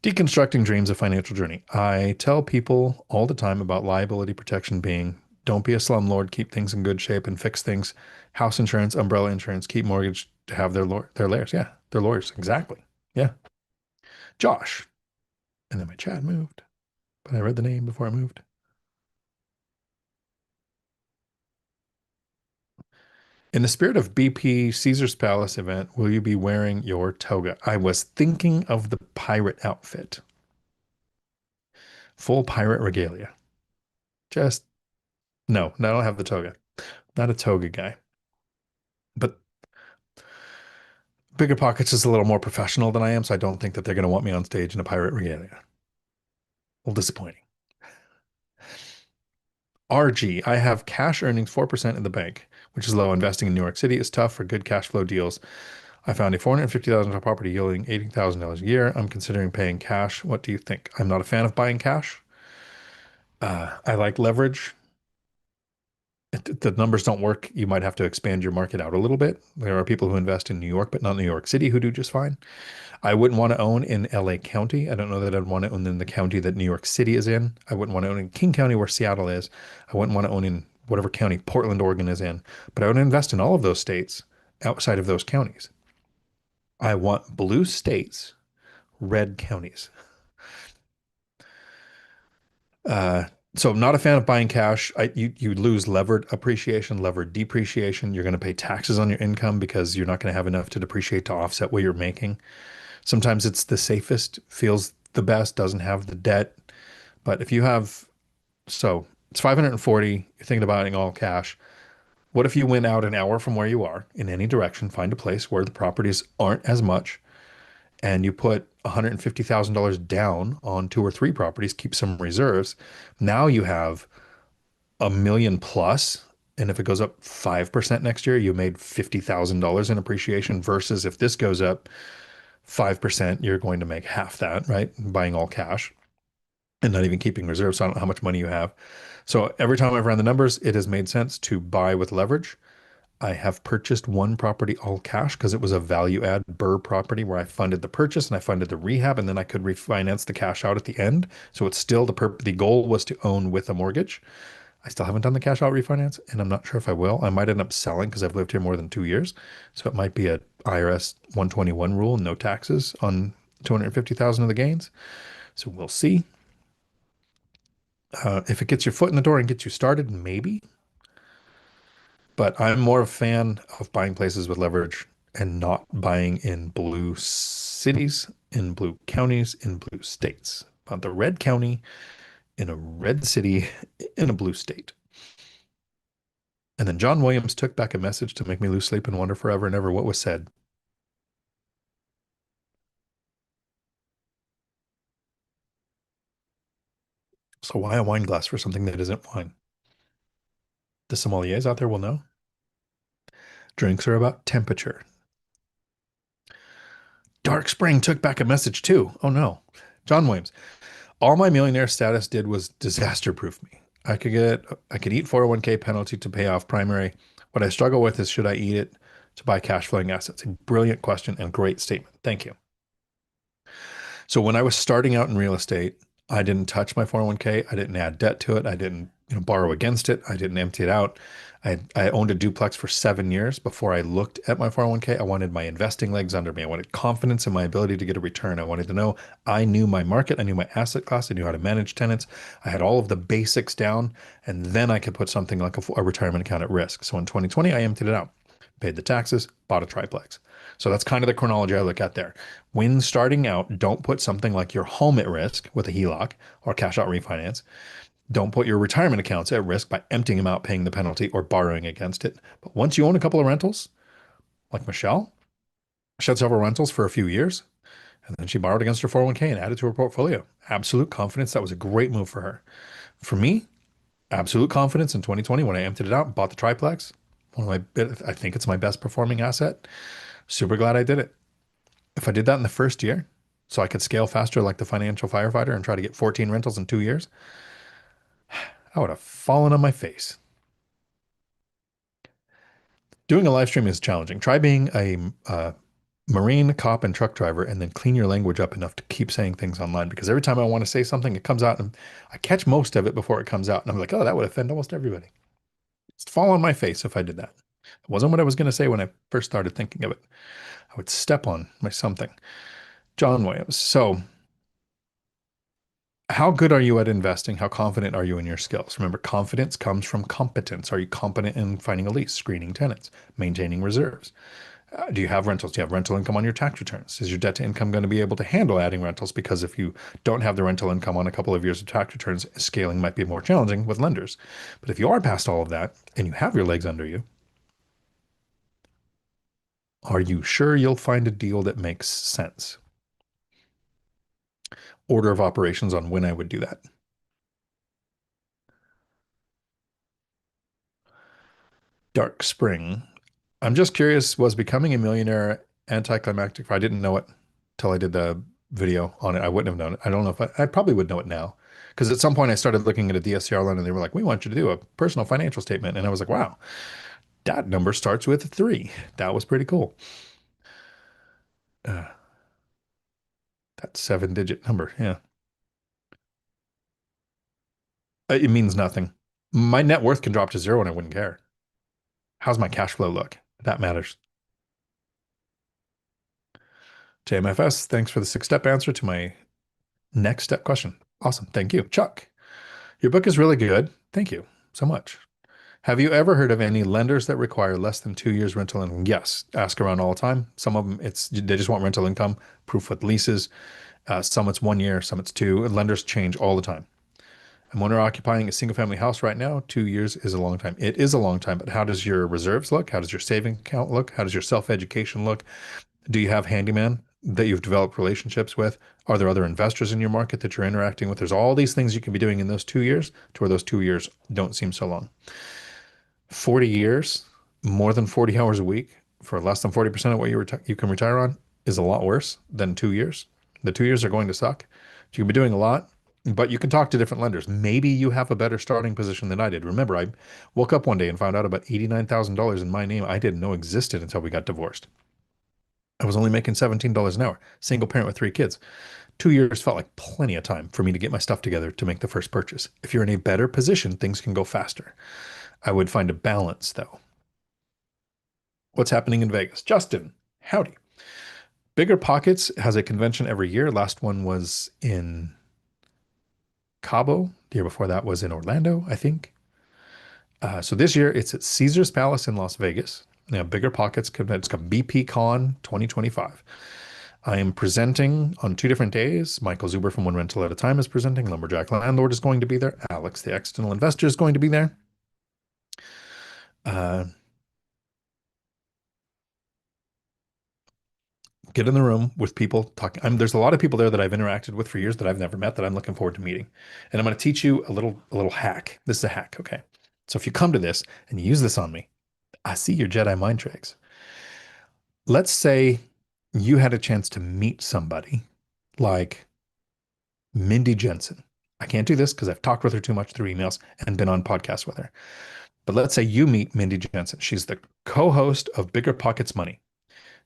Deconstructing dreams, a financial journey. I tell people all the time about liability protection being don't be a slumlord, keep things in good shape and fix things. House insurance, umbrella insurance, keep mortgage to have their lawyers. Yeah, their lawyers. Exactly. Yeah. Josh. And then my chat moved, but I read the name before I moved. In the spirit of BP Caesar's Palace event, will you be wearing your toga? I was thinking of the pirate outfit. Full pirate regalia. Just no, I don't have the toga. Not a toga guy. But BiggerPockets is a little more professional than I am, so I don't think that they're going to want me on stage in a pirate regalia. A little disappointing. RG, I have cash earnings 4% in the bank, which is low. Investing in New York City is tough for good cash flow deals. I found a $450,000 property yielding $80,000 a year. I'm considering paying cash. What do you think? I'm not a fan of buying cash. I like leverage. The numbers don't work. You might have to expand your market out a little bit. There are people who invest in New York, but not New York City, who do just fine. I wouldn't want to own in LA County. I don't know that I'd want to own in the county that New York City is in. I wouldn't want to own in King County where Seattle is. I wouldn't want to own in whatever county Portland, Oregon is in, but I would invest in all of those states outside of those counties. I want blue states, red counties. Uh, so I'm not a fan of buying cash. You lose levered appreciation, levered depreciation. You're going to pay taxes on your income because you're not going to have enough to depreciate to offset what you're making. Sometimes it's the safest, feels the best, doesn't have the debt. But if you have, so it's 540, you're thinking about buying all cash. What if you went out an hour from where you are in any direction, find a place where the properties aren't as much, and you put $150,000 down on two or three properties, keep some reserves. Now you have a million plus. And if it goes up 5% next year, you made $50,000 in appreciation versus if this goes up 5%, you're going to make half that, right? Buying all cash and not even keeping reserves. So I don't know how much money you have. So every time I've ran the numbers, it has made sense to buy with leverage. I have purchased one property all cash because it was a value add BRRRR property where I funded the purchase and I funded the rehab and then I could refinance the cash out at the end. So it's still the goal was to own with a mortgage. I still haven't done the cash out refinance and I'm not sure if I will. I might end up selling because I've lived here more than 2 years. So it might be a IRS 121 rule, no taxes on 250,000 of the gains. So we'll see. If it gets your foot in the door and gets you started, maybe. But I'm more a fan of buying places with leverage and not buying in blue cities, in blue counties, in blue states. I the red county in a red city in a blue state. And then John Williams took back a message to make me lose sleep and wonder forever and ever what was said. So why a wine glass for something that isn't wine? The sommeliers out there will know. Drinks are about temperature. Dark Spring took back a message too. Oh no. John Williams. All my millionaire status did was disaster proof me. I could eat 401k penalty to pay off primary. What I struggle with is should I eat it to buy cash flowing assets? A brilliant question and great statement. Thank you. So when I was starting out in real estate, I didn't touch my 401k. I didn't add debt to it. I didn't, borrow against it. I didn't empty it out. I owned a duplex for 7 years before I looked at my 401k. I wanted my investing legs under me. I wanted confidence in my ability to get a return. I wanted to know I knew my market. I knew my asset class. I knew how to manage tenants. I had all of the basics down, and then I could put something like a retirement account at risk. So in 2020, I emptied it out, paid the taxes, bought a triplex. So that's kind of the chronology I look at there. When starting out, don't put something like your home at risk with a HELOC or cash out refinance. Don't put your retirement accounts at risk by emptying them out, paying the penalty, or borrowing against it. But once you own a couple of rentals, like Michelle, she had several rentals for a few years, and then she borrowed against her 401k and added to her portfolio. Absolute confidence. That was a great move for her. For me, absolute confidence in 2020 when I emptied it out, bought the triplex. I think it's my best performing asset. Super glad I did it. If I did that in the first year, so I could scale faster like the financial firefighter and try to get 14 rentals in 2 years, I would have fallen on my face. Doing a live stream is challenging. Try being a Marine, cop, and truck driver, and then clean your language up enough to keep saying things online. Because every time I want to say something, it comes out, and I catch most of it before it comes out, and I'm like, oh, that would offend almost everybody. Just fall on my face if I did that. It wasn't what I was going to say when I first started thinking of it. I would step on my something. John Williams. So how good are you at investing? How confident are you in your skills? Remember, confidence comes from competence. Are you competent in finding a lease, screening tenants, maintaining reserves? Do you have rentals? Do you have rental income on your tax returns? Is your debt to income going to be able to handle adding rentals? Because if you don't have the rental income on a couple of years of tax returns, scaling might be more challenging with lenders. But if you are past all of that and you have your legs under you, are you sure you'll find a deal that makes sense? Order of operations on when I would do that. Dark Spring. I'm just curious, was becoming a millionaire anticlimactic? I didn't know it till I did the video on it. I wouldn't have known it. I don't know if I probably would know it now. Because at some point I started looking at a DSCR loan and they were like, we want you to do a personal financial statement. And I was like, wow, that number starts with a three. That was pretty cool. Uh, that 7-digit number. Yeah. It means nothing. My net worth can drop to zero and I wouldn't care. How's my cash flow look? That matters. JMFS, thanks for the 6-step answer to my next step question. Awesome. Thank you. Chuck, your book is really good. Thank you so much. Have you ever heard of any lenders that require less than 2 years rental income? Yes, ask around all the time. Some of them, they just want rental income, proof with leases. Some it's 1 year, some it's two. Lenders change all the time. I'm owner occupying a single family house right now. 2 years is a long time. It is a long time, but how does your reserves look? How does your saving account look? How does your self education look? Do you have handyman that you've developed relationships with? Are there other investors in your market that you're interacting with? There's all these things you can be doing in those 2 years to where those 2 years don't seem so long. 40 years, more than 40 hours a week for less than 40% of what you can retire on is a lot worse than 2 years. The 2 years are going to suck. You can be doing a lot, but you can talk to different lenders. Maybe you have a better starting position than I did. Remember, I woke up one day and found out about $89,000 in my name I didn't know existed until we got divorced. I was only making $17 an hour, single parent with 3 kids. 2 years felt like plenty of time for me to get my stuff together to make the first purchase. If you're in a better position, things can go faster. I would find a balance though. What's happening in Vegas? Justin, howdy. BiggerPockets has a convention every year. Last one was in Cabo. The year before that was in Orlando, I think. So this year it's at Caesar's Palace in Las Vegas. Now, BiggerPockets convention, it's called BP Con 2025. I am presenting on 2 different days. Michael Zuber from One Rental at a Time is presenting. Lumberjack Landlord is going to be there. Alex, the external investor, is going to be there. Get in the room with people talking. There's a lot of people there that I've interacted with for years that I've never met that I'm looking forward to meeting. And I'm going to teach you a little hack. This is a hack, okay? So if you come to this and you use this on me, I see your Jedi mind tricks. Let's say you had a chance to meet somebody like Mindy Jensen. I can't do this because I've talked with her too much through emails and been on podcasts with her. But let's say you meet Mindy Jensen. She's the co-host of BiggerPockets Money.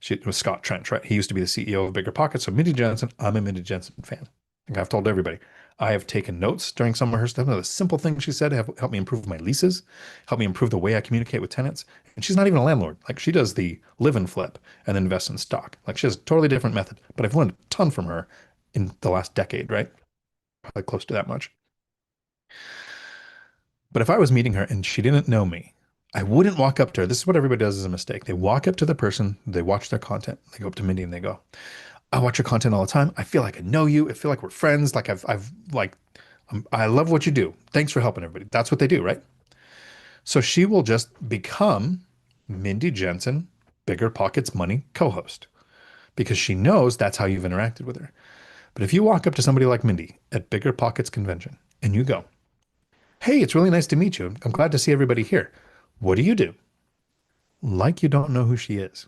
She was Scott Trench, right? He used to be the CEO of BiggerPockets. So Mindy Jensen, I'm a Mindy Jensen fan. Like I've told everybody, I have taken notes during some of her stuff. The simple things she said have helped me improve my leases, helped me improve the way I communicate with tenants. And she's not even a landlord. Like she does the live and flip and then invest in stock. Like she has a totally different method. But I've learned a ton from her in the last decade, right? Probably close to that much. But if I was meeting her and she didn't know me, I wouldn't walk up to her. This is what everybody does as a mistake. They walk up to the person, they watch their content. They go up to Mindy and they go, I watch your content all the time. I feel like I know you. I feel like we're friends. Like I love what you do. Thanks for helping everybody. That's what they do, right? So she will just become Mindy Jensen, BiggerPockets Money co-host because she knows that's how you've interacted with her. But if you walk up to somebody like Mindy at BiggerPockets convention and you go, hey, it's really nice to meet you. I'm glad to see everybody here. What do you do? Like you don't know who she is.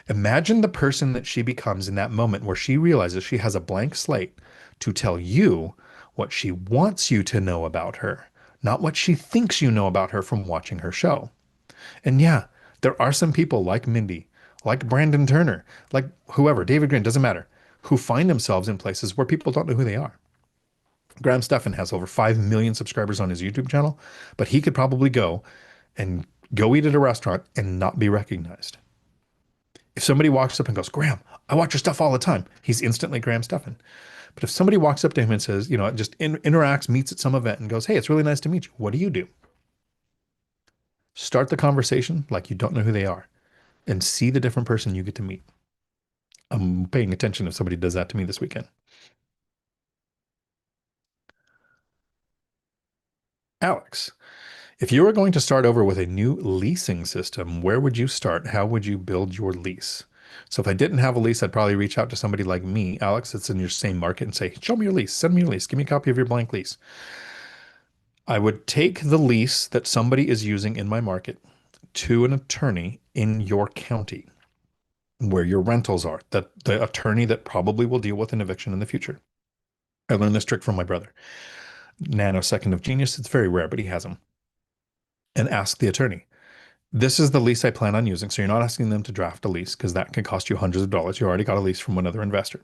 Imagine the person that she becomes in that moment where she realizes she has a blank slate to tell you what she wants you to know about her, not what she thinks you know about her from watching her show. And yeah, there are some people like Mindy, like Brandon Turner, like whoever, David Green, doesn't matter, who find themselves in places where people don't know who they are. Graham Stephan has over 5 million subscribers on his YouTube channel, but he could probably go eat at a restaurant and not be recognized. If somebody walks up and goes, Graham, I watch your stuff all the time, he's instantly Graham Stephan. But if somebody walks up to him and says, just interacts, meets at some event and goes, hey, it's really nice to meet you. What do you do? Start the conversation like you don't know who they are and see the different person you get to meet. I'm paying attention if somebody does that to me this weekend. Alex, if you were going to start over with a new leasing system, where would you start? How would you build your lease? So if I didn't have a lease, I'd probably reach out to somebody like me, Alex, that's in your same market and say, show me your lease, send me your lease, give me a copy of your blank lease. I would take the lease that somebody is using in my market to an attorney in your county where your rentals are, that the attorney that probably will deal with an eviction in the future. I learned this trick from my brother. Nanosecond of genius. It's very rare, but he has them. And ask the attorney, this is the lease I plan on using. So you're not asking them to draft a lease because that can cost you hundreds of dollars. You already got a lease from another investor.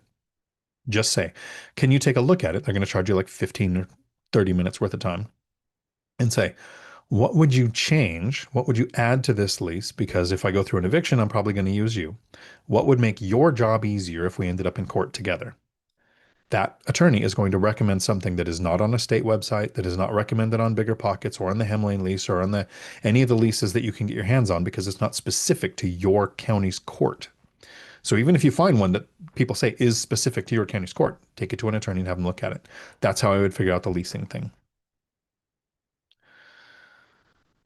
Just say, can you take a look at it? They're going to charge you like 15 or 30 minutes worth of time. and say, what would you change? What would you add to this lease? Because if I go through an eviction, I'm probably going to use you. What would make your job easier if we ended up in court together? That attorney is going to recommend something that is not on a state website, that is not recommended on BiggerPockets or on the Hemlane lease or on the any of the leases that you can get your hands on because it's not specific to your county's court. So even if you find one that people say is specific to your county's court, take it to an attorney and have them look at it. That's how I would figure out the leasing thing.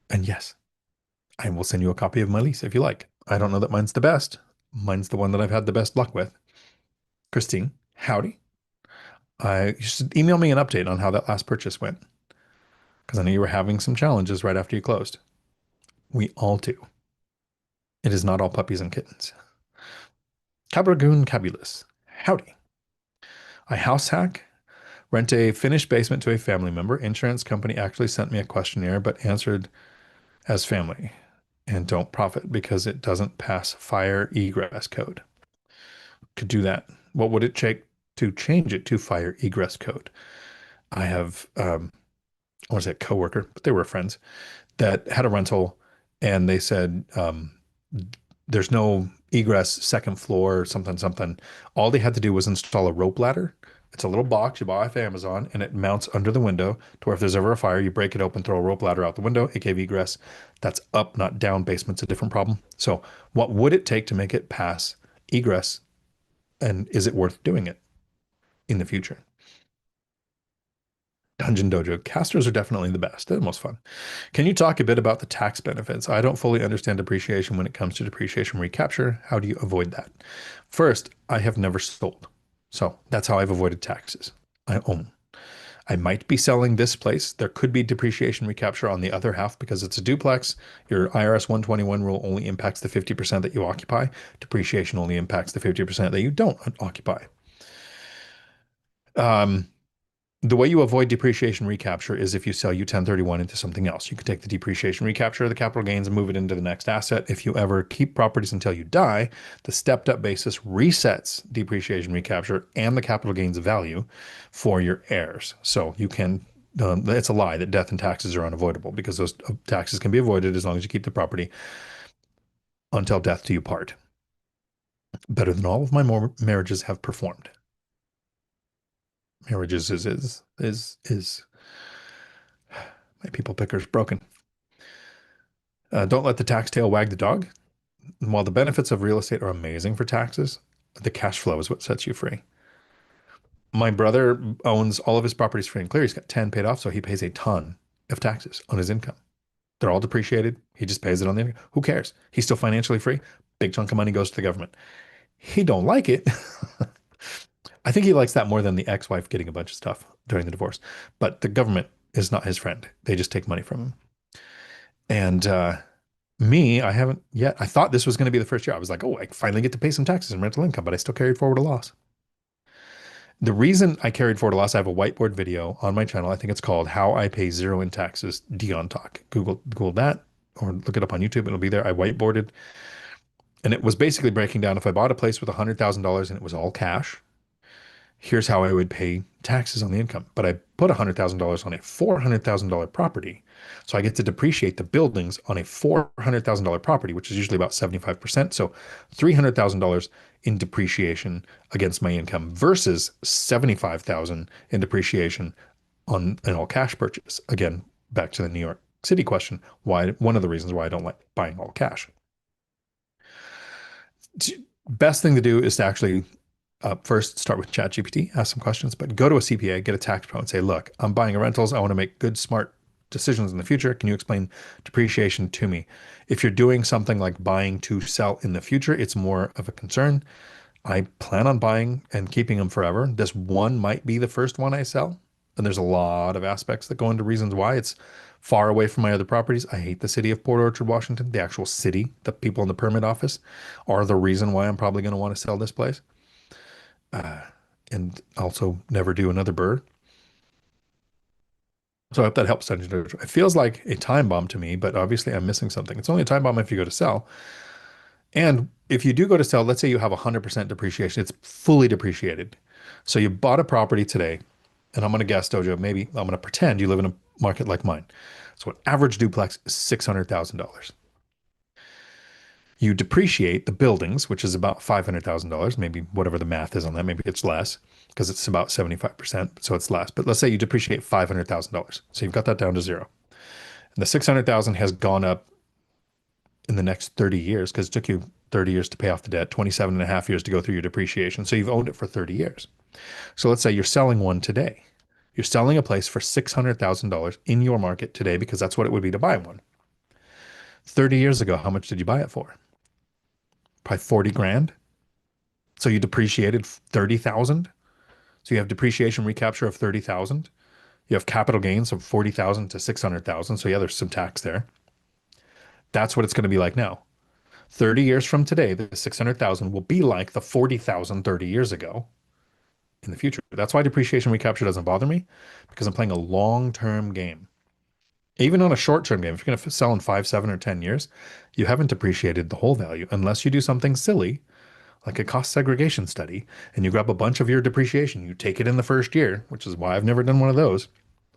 And yes, I will send you a copy of my lease if you like. I don't know that mine's the best. Mine's the one that I've had the best luck with. Christine, howdy. You should email me an update on how that last purchase went because I know you were having some challenges right after you closed. We all do. It is not all puppies and kittens. Cabragoon Cabulus, howdy. I house hack, rent a finished basement to a family member. Insurance company actually sent me a questionnaire but answered as family and don't profit because it doesn't pass fire egress code. Could do that. What would it take to change it to fire egress code? I have, I want to say a coworker, but they were friends that had a rental and they said, there's no egress second floor, something, something. All they had to do was install a rope ladder. It's a little box you buy off Amazon and it mounts under the window to where if there's ever a fire, you break it open, throw a rope ladder out the window. It gave egress. That's up, not down. Basement's a different problem. So what would it take to make it pass egress? And is it worth doing it in the future? Dungeon Dojo. Casters are definitely the best. They're the most fun. Can you talk a bit about the tax benefits? I don't fully understand depreciation when it comes to depreciation recapture. How do you avoid that? First, I have never sold. So that's how I've avoided taxes. I own. I might be selling this place. There could be depreciation recapture on the other half because it's a duplex. Your IRS 121 rule only impacts the 50% that you occupy. Depreciation only impacts the 50% that you don't occupy. The way you avoid depreciation recapture is if you sell you 1031 into something else. You can take the depreciation recapture of the capital gains and move it into the next asset. If you ever keep properties until you die, the stepped up basis resets depreciation recapture and the capital gains value for your heirs. So you can, it's a lie that death and taxes are unavoidable because those taxes can be avoided as long as you keep the property until death do you part. Better than all of my marriages have performed. Marriages is my people picker's broken. Don't let the tax tail wag the dog. While the benefits of real estate are amazing for taxes, the cash flow is what sets you free. My brother owns all of his properties free and clear. He's got 10 paid off, so he pays a ton of taxes on his income. They're all depreciated. He just pays it on the income. Who cares? He's still financially free. Big chunk of money goes to the government. He don't like it. I think he likes that more than the ex-wife getting a bunch of stuff during the divorce. But the government is not his friend. They just take money from him. And me, I haven't yet. I thought this was going to be the first year. I was like, oh, I finally get to pay some taxes and rental income, but I still carried forward a loss. The reason I carried forward a loss, I have a whiteboard video on my channel. I think it's called How I Pay Zero in Taxes, Dion Talk. Google that or look it up on YouTube. It'll be there. I whiteboarded. And it was basically breaking down if I bought a place with $100,000 and it was all cash, here's how I would pay taxes on the income. But I put $100,000 on a $400,000 property. So I get to depreciate the buildings on a $400,000 property, which is usually about 75%. So $300,000 in depreciation against my income versus $75,000 in depreciation on an all cash purchase. Again, back to the New York City question. Why? One of the reasons why I don't like buying all cash. Best thing to do is to actually first start with ChatGPT, ask some questions, but go to a CPA, get a tax pro and say, look, I'm buying a rentals. I want to make good, smart decisions in the future. Can you explain depreciation to me? If you're doing something like buying to sell in the future, it's more of a concern. I plan on buying and keeping them forever. This one might be the first one I sell. And there's a lot of aspects that go into reasons why it's far away from my other properties. I hate the city of Port Orchard, Washington. The actual city, the people in the permit office are the reason why I'm probably going to want to sell this place. And also never do another bird. So I hope that helps. It feels like a time bomb to me, but obviously I'm missing something. It's only a time bomb if you go to sell. And if you do go to sell, let's say you have 100% depreciation, it's fully depreciated. So you bought a property today and I'm going to guess, Dojo, maybe I'm going to pretend you live in a market like mine. So an average duplex is $600,000. You depreciate the buildings, which is about $500,000, maybe whatever the math is on that. Maybe it's less because it's about 75%, so it's less. But let's say you depreciate $500,000. So you've got that down to zero. And the 600,000 has gone up in the next 30 years because it took you 30 years to pay off the debt, 27 and a half years to go through your depreciation. So you've owned it for 30 years. So let's say you're selling one today. You're selling a place for $600,000 in your market today because that's what it would be to buy one. 30 years ago, how much did you buy it for? Probably 40 grand. So you depreciated 30,000. So you have depreciation recapture of 30,000. You have capital gains of 40,000 to 600,000. So yeah, there's some tax there. That's what it's going to be like now. 30 years from today, the 600,000 will be like the 40,000 30 years ago in the future. That's why depreciation recapture doesn't bother me because I'm playing a long-term game. Even on a short-term game, if you're going to sell in 5, 7, or 10 years, you haven't depreciated the whole value unless you do something silly like a cost segregation study and you grab a bunch of your depreciation, you take it in the first year, which is why I've never done one of those.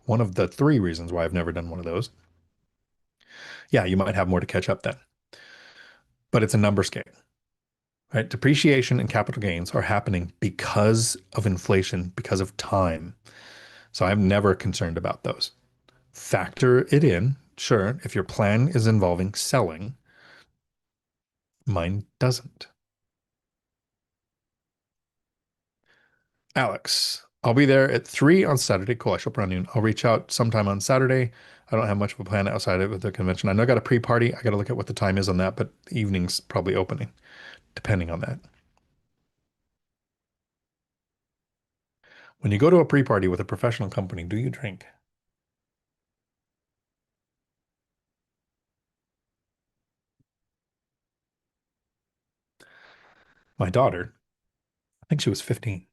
One of the three reasons why I've never done one of those. Yeah, you might have more to catch up then, but it's a numbers game, right? Depreciation and capital gains are happening because of inflation, because of time. So I'm never concerned about those. Factor it in. Sure, if your plan is involving selling, mine doesn't. Alex, I'll be there at 3 on Saturday. Cool. I show up around noon. I'll reach out sometime on Saturday. I don't have much of a plan outside of the convention. I know I got a pre-party. I got to look at what the time is on that, but the evening's probably opening, depending on that. When you go to a pre-party with a professional company, do you drink? My daughter, I think she was 15,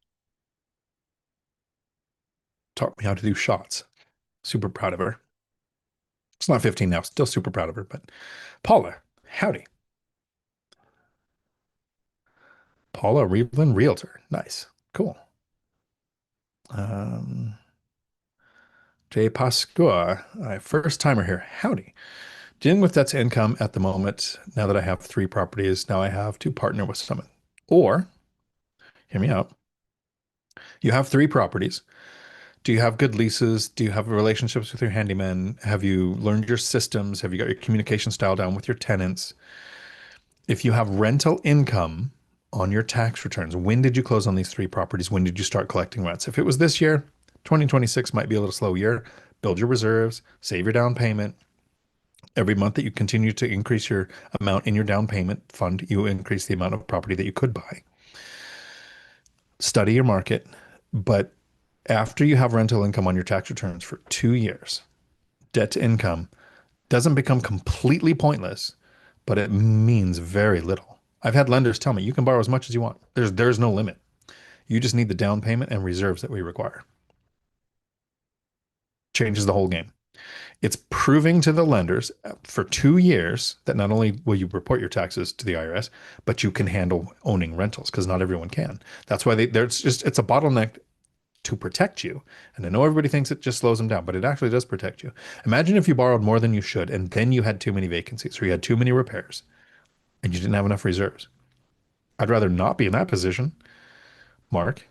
taught me how to do shots. Super proud of her. It's not 15 now, still super proud of her, but Paula, howdy. Paula Revlin, realtor. Nice. Cool. Um, Jay Pascua, first timer here. Howdy. Dealing with debt's income at the moment. Now that I have three properties, now I have to partner with someone. Or, hear me out. You have three properties. Do you have good leases? Do you have relationships with your handyman? Have you learned your systems? Have you got your communication style down with your tenants? If you have rental income on your tax returns, when did you close on these three properties? When did you start collecting rents? If it was this year, 2026 might be a little slow year. Build your reserves, save your down payment. Every month that you continue to increase your amount in your down payment fund, you increase the amount of property that you could buy. Study your market, but after you have rental income on your tax returns for 2 years, debt to income doesn't become completely pointless, but it means very little. I've had lenders tell me you can borrow as much as you want. There's no limit. You just need the down payment and reserves that we require. Changes the whole game. It's proving to the lenders for 2 years that not only will you report your taxes to the IRS, but you can handle owning rentals because not everyone can. That's why it's a bottleneck to protect you. And I know everybody thinks it just slows them down, but it actually does protect you. Imagine if you borrowed more than you should and then you had too many vacancies or you had too many repairs and you didn't have enough reserves. I'd rather not be in that position, Mark,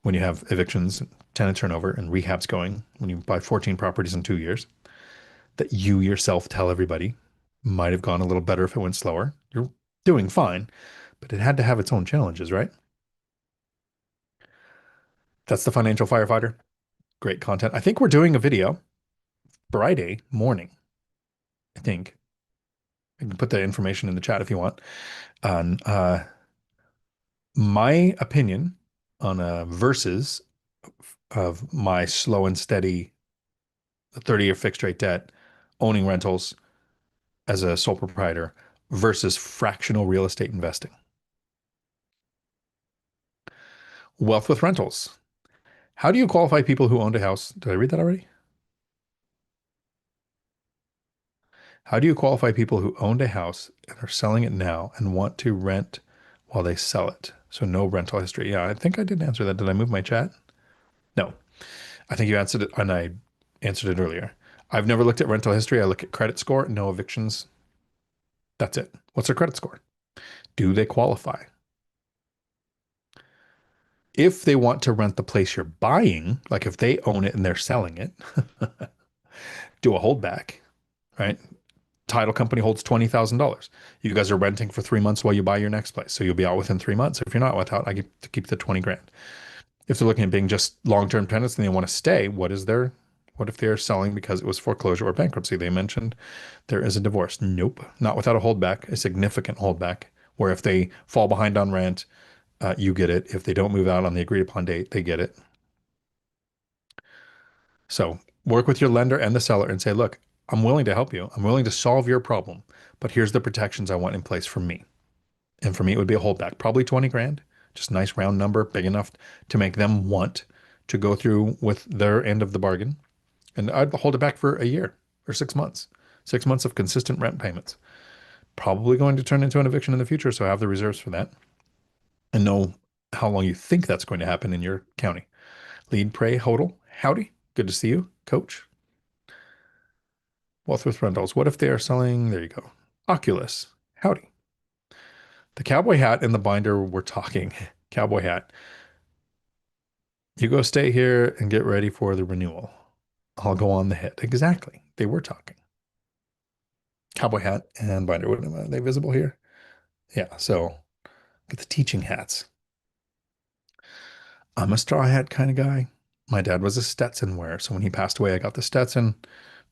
when you have evictions, tenant turnover, and rehabs going, when you buy 14 properties in 2 years, that you yourself tell everybody might have gone a little better if it went slower. You're doing fine, but it had to have its own challenges, right? That's the financial firefighter. Great content. I think we're doing a video Friday morning. I think I can put the information in the chat if you want on my opinion on verses of my slow and steady 30-year fixed rate debt, owning rentals as a sole proprietor versus fractional real estate investing. Wealth with rentals. How do you qualify people who owned a house? Did I read that already? How do you qualify people who owned a house and are selling it now and want to rent while they sell it? So no rental history. Yeah, I think I did answer that. Did I move my chat? No. I think you answered it, and I answered it earlier. I've never looked at rental history. I look at credit score, no evictions. That's it. What's their credit score? Do they qualify? If they want to rent the place you're buying, like if they own it and they're selling it, do a holdback, right? Title company holds $20,000. You guys are renting for 3 months while you buy your next place. So you'll be out within 3 months. If you're not without, I get to keep the 20 grand. If they're looking at being just long-term tenants and they want to stay, what if they're selling because it was foreclosure or bankruptcy? They mentioned there is a divorce. Nope, not without a holdback, a significant holdback, where if they fall behind on rent, you get it. If they don't move out on the agreed upon date, they get it. So work with your lender and the seller and say, look, I'm willing to help you. I'm willing to solve your problem, but here's the protections I want in place for me. And for me, it would be a holdback, probably 20 grand, just a nice round number, big enough to make them want to go through with their end of the bargain. And I'd hold it back for a year or 6 months, 6 months of consistent rent payments. Probably going to turn into an eviction in the future. So have the reserves for that and know how long you think that's going to happen in your county. Lead, pray, hodl. Howdy. Good to see you, coach. Wealth with rentals. What if they are selling? There you go. Oculus. Howdy. The cowboy hat and the binder were talking. Cowboy hat. You go stay here and get ready for the renewal. I'll go on the hit. Exactly. They were talking. Cowboy hat and binder. Are they visible here? Yeah. So get the teaching hats. I'm a straw hat kind of guy. My dad was a Stetson wearer. So when he passed away, I got the Stetson,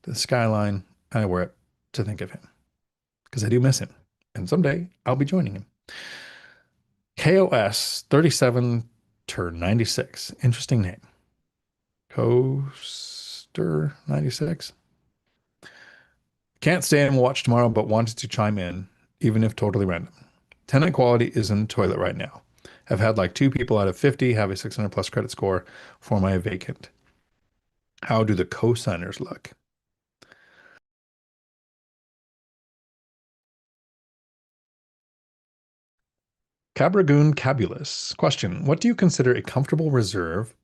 the Skyline. I wear it to think of him because I do miss him. And someday I'll be joining him. KOS 37 turn 96. Interesting name. Coaster 96. Can't stay and watch tomorrow, but wanted to chime in, even if totally random. Tenant quality is in the toilet right now. Have had like 2 people out of 50 have a 600 plus credit score for my vacant. How do the co-signers look? Cabragoon Cabulus. Question. What do you consider a comfortable reserve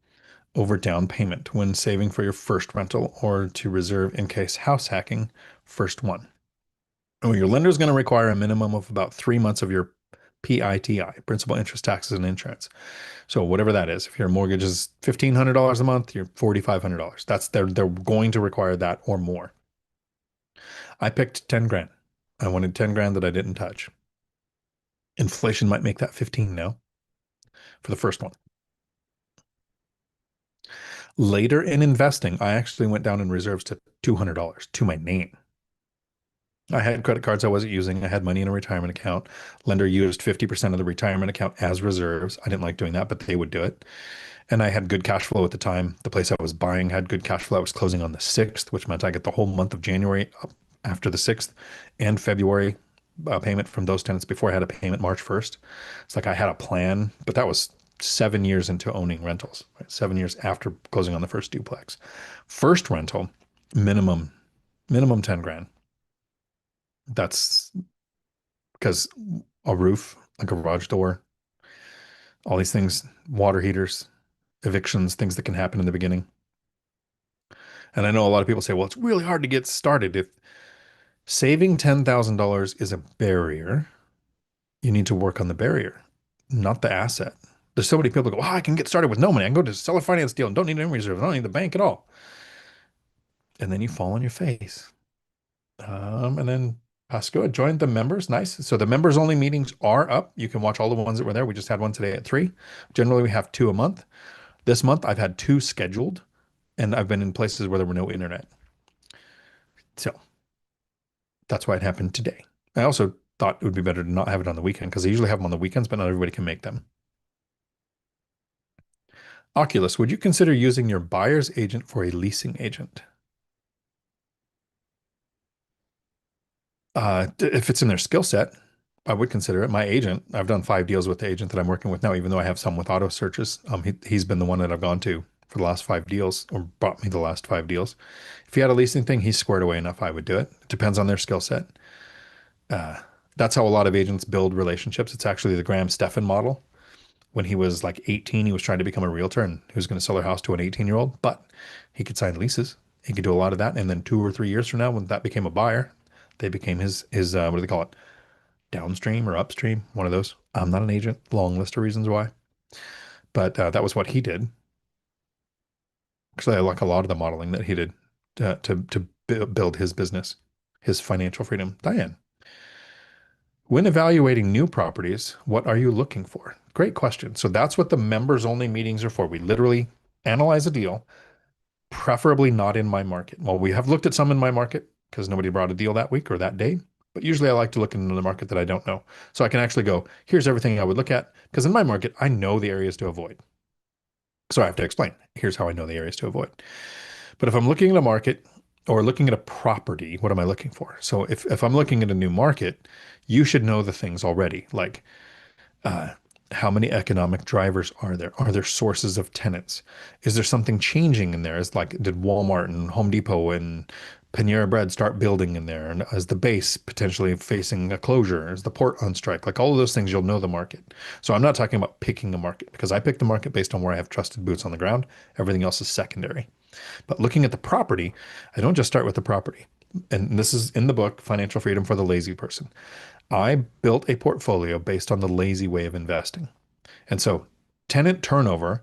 over down payment when saving for your first rental or to reserve in case house hacking first one? Oh, your lender is going to require a minimum of about 3 months of your PITI, principal, interest, taxes, and insurance. So whatever that is, if your mortgage is $1,500 a month, you're $4,500. They're going to require that or more. I picked 10 grand. I wanted 10 grand that I didn't touch. Inflation might make that 15 now for the first one. Later in investing, I actually went down in reserves to $200 to my name. I had credit cards I wasn't using. I had money in a retirement account. Lender used 50% of the retirement account as reserves. I didn't like doing that, but they would do it. And I had good cash flow at the time. The place I was buying had good cash flow. I was closing on the 6th, which meant I get the whole month of January after the 6th and February payment from those tenants before I had a payment March 1st. It's like I had a plan, but that was 7 years into owning rentals, right? 7 years after closing on the first duplex. First rental, minimum 10 grand. That's because a roof, a garage door, all these things, water heaters, evictions, things that can happen in the beginning. And I know a lot of people say, well, it's really hard to get started. If saving $10,000 is a barrier, you need to work on the barrier, not the asset. There's so many people who go, oh, I can get started with no money. I can go to seller finance deal and don't need any reserve. I don't need the bank at all. And then you fall on your face. And then Pasco joined the members. Nice. So the members only meetings are up. You can watch all the ones that were there. We just had one today at 3. Generally, we have 2 a month. This month, I've had 2 scheduled, and I've been in places where there were no internet. So that's why it happened today. I also thought it would be better to not have it on the weekend because I usually have them on the weekends, but not everybody can make them. Oculus, would you consider using your buyer's agent for a leasing agent? If it's in their skill set, I would consider it. My agent, I've done 5 deals with the agent that I'm working with now, even though I have some with auto searches. He's been the one that I've gone to for the last 5 deals or brought me the last 5 deals. If he had a leasing thing, he's squared away enough. I would do it. It depends on their skill set. Uh, that's how a lot of agents build relationships. It's actually the Graham Stephan model. When he was like 18, he was trying to become a realtor and he was going to sell their house to an 18-year-old, but he could sign leases. He could do a lot of that. And then 2 or 3 years from now, when that became a buyer, they became his what do they call it? Downstream or upstream, one of those. I'm not an agent. Long list of reasons why, but that was what he did. Actually, I like a lot of the modeling that he did to build his business, his financial freedom. Diane, when evaluating new properties, what are you looking for? Great question. So that's what the members only meetings are for. We literally analyze a deal, preferably not in my market. Well, we have looked at some in my market because nobody brought a deal that week or that day. But usually I like to look into the market that I don't know. So I can actually go, here's everything I would look at. Because in my market, I know the areas to avoid. So I have to explain, here's how I know the areas to avoid. But if I'm looking at a market or looking at a property, what am I looking for? So if I'm looking at a new market, you should know the things already, like uh, how many economic drivers are there? Are there sources of tenants? Is there something changing in there? Is like, did Walmart and Home Depot and Panera Bread start building in there? And is the base potentially facing a closure? Is the port on strike? Like all of those things, you'll know the market. So I'm not talking about picking a market because I pick the market based on where I have trusted boots on the ground. Everything else is secondary. But looking at the property, I don't just start with the property. And this is in the book, Financial Freedom for the Lazy Person. I built a portfolio based on the lazy way of investing. And so tenant turnover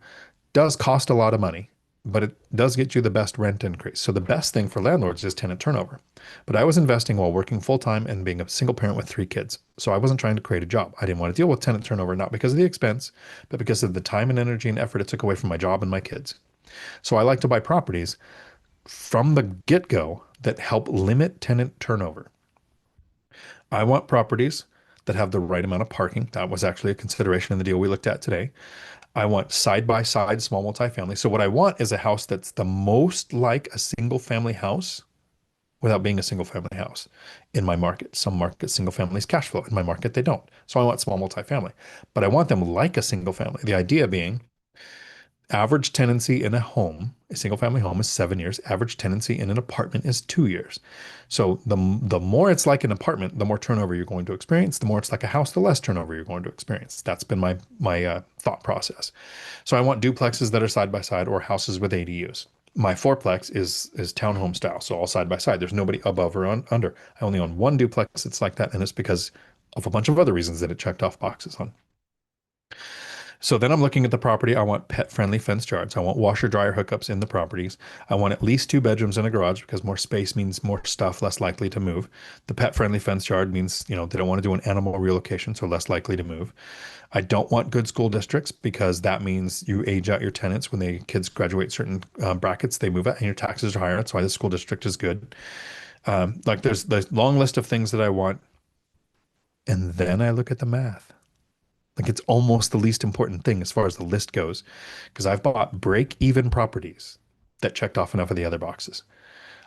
does cost a lot of money, but it does get you the best rent increase. So the best thing for landlords is tenant turnover. But I was investing while working full time and being a single parent with 3 kids. So I wasn't trying to create a job. I didn't want to deal with tenant turnover, not because of the expense, but because of the time and energy and effort it took away from my job and my kids. So I like to buy properties from the get go that help limit tenant turnover. I want properties that have the right amount of parking. That was actually a consideration in the deal we looked at today. I want side by side small multifamily. So what I want is a house that's the most like a single family house without being a single family house in my market. Some markets, single families cash flow. In my market, they don't. So I want small multifamily, but I want them like a single family. The idea being average tenancy in a home, a single family home is 7 years. Average tenancy in an apartment is 2 years. So the more it's like an apartment, the more turnover you're going to experience. The more it's like a house, the less turnover you're going to experience. That's been my thought process. So I want duplexes that are side by side or houses with ADUs. My fourplex is townhome style, so all side by side. There's nobody above or under. I only own one duplex that's like that, and it's because of a bunch of other reasons that it checked off boxes on. So then I'm looking at the property. I want pet-friendly fenced yards. I want washer dryer hookups in the properties. I want at least 2 bedrooms and a garage because more space means more stuff, less likely to move. The pet-friendly fenced yard means, they don't want to do an animal relocation, so less likely to move. I don't want good school districts because that means you age out your tenants when the kids graduate certain brackets, they move out and your taxes are higher. That's why the school district is good. Like there's a long list of things that I want. And then I look at the math. Like it's almost the least important thing as far as the list goes, because I've bought break-even properties that checked off enough of the other boxes.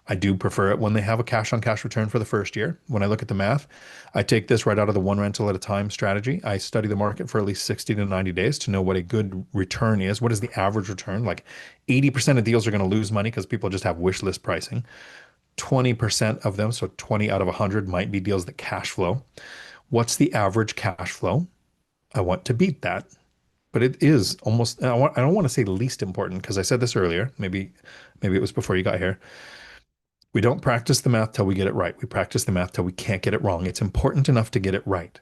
I do prefer it when they have a cash on cash return for the first year. When I look at the math, I take this right out of the one rental at a time strategy. I study the market for at least 60 to 90 days to know what a good return is. What is the average return? Like 80% of deals are going to lose money because people just have wish list pricing. 20% of them, so 20 out of 100 might be deals that cash flow. What's the average cash flow? I want to beat that, but it is almost, I don't want to say least important because I said this earlier. Maybe it was before you got here. We don't practice the math till we get it right. We practice the math till we can't get it wrong. It's important enough to get it right,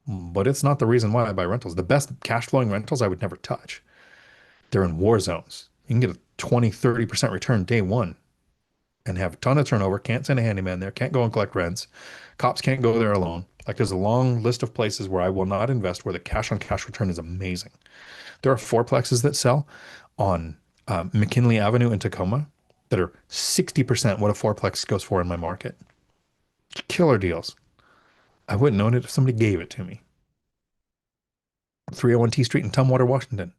but it's not the reason why I buy rentals. The best cash flowing rentals I would never touch. They're in war zones. You can get a 20, 30% return day one and have a ton of turnover. Can't send a handyman there. Can't go and collect rents. Cops can't go there alone. Like there's a long list of places where I will not invest where the cash on cash return is amazing. There are fourplexes that sell on McKinley Avenue in Tacoma that are 60% what a fourplex goes for in my market. Killer deals. I wouldn't own it if somebody gave it to me. 301 T Street in Tumwater, Washington.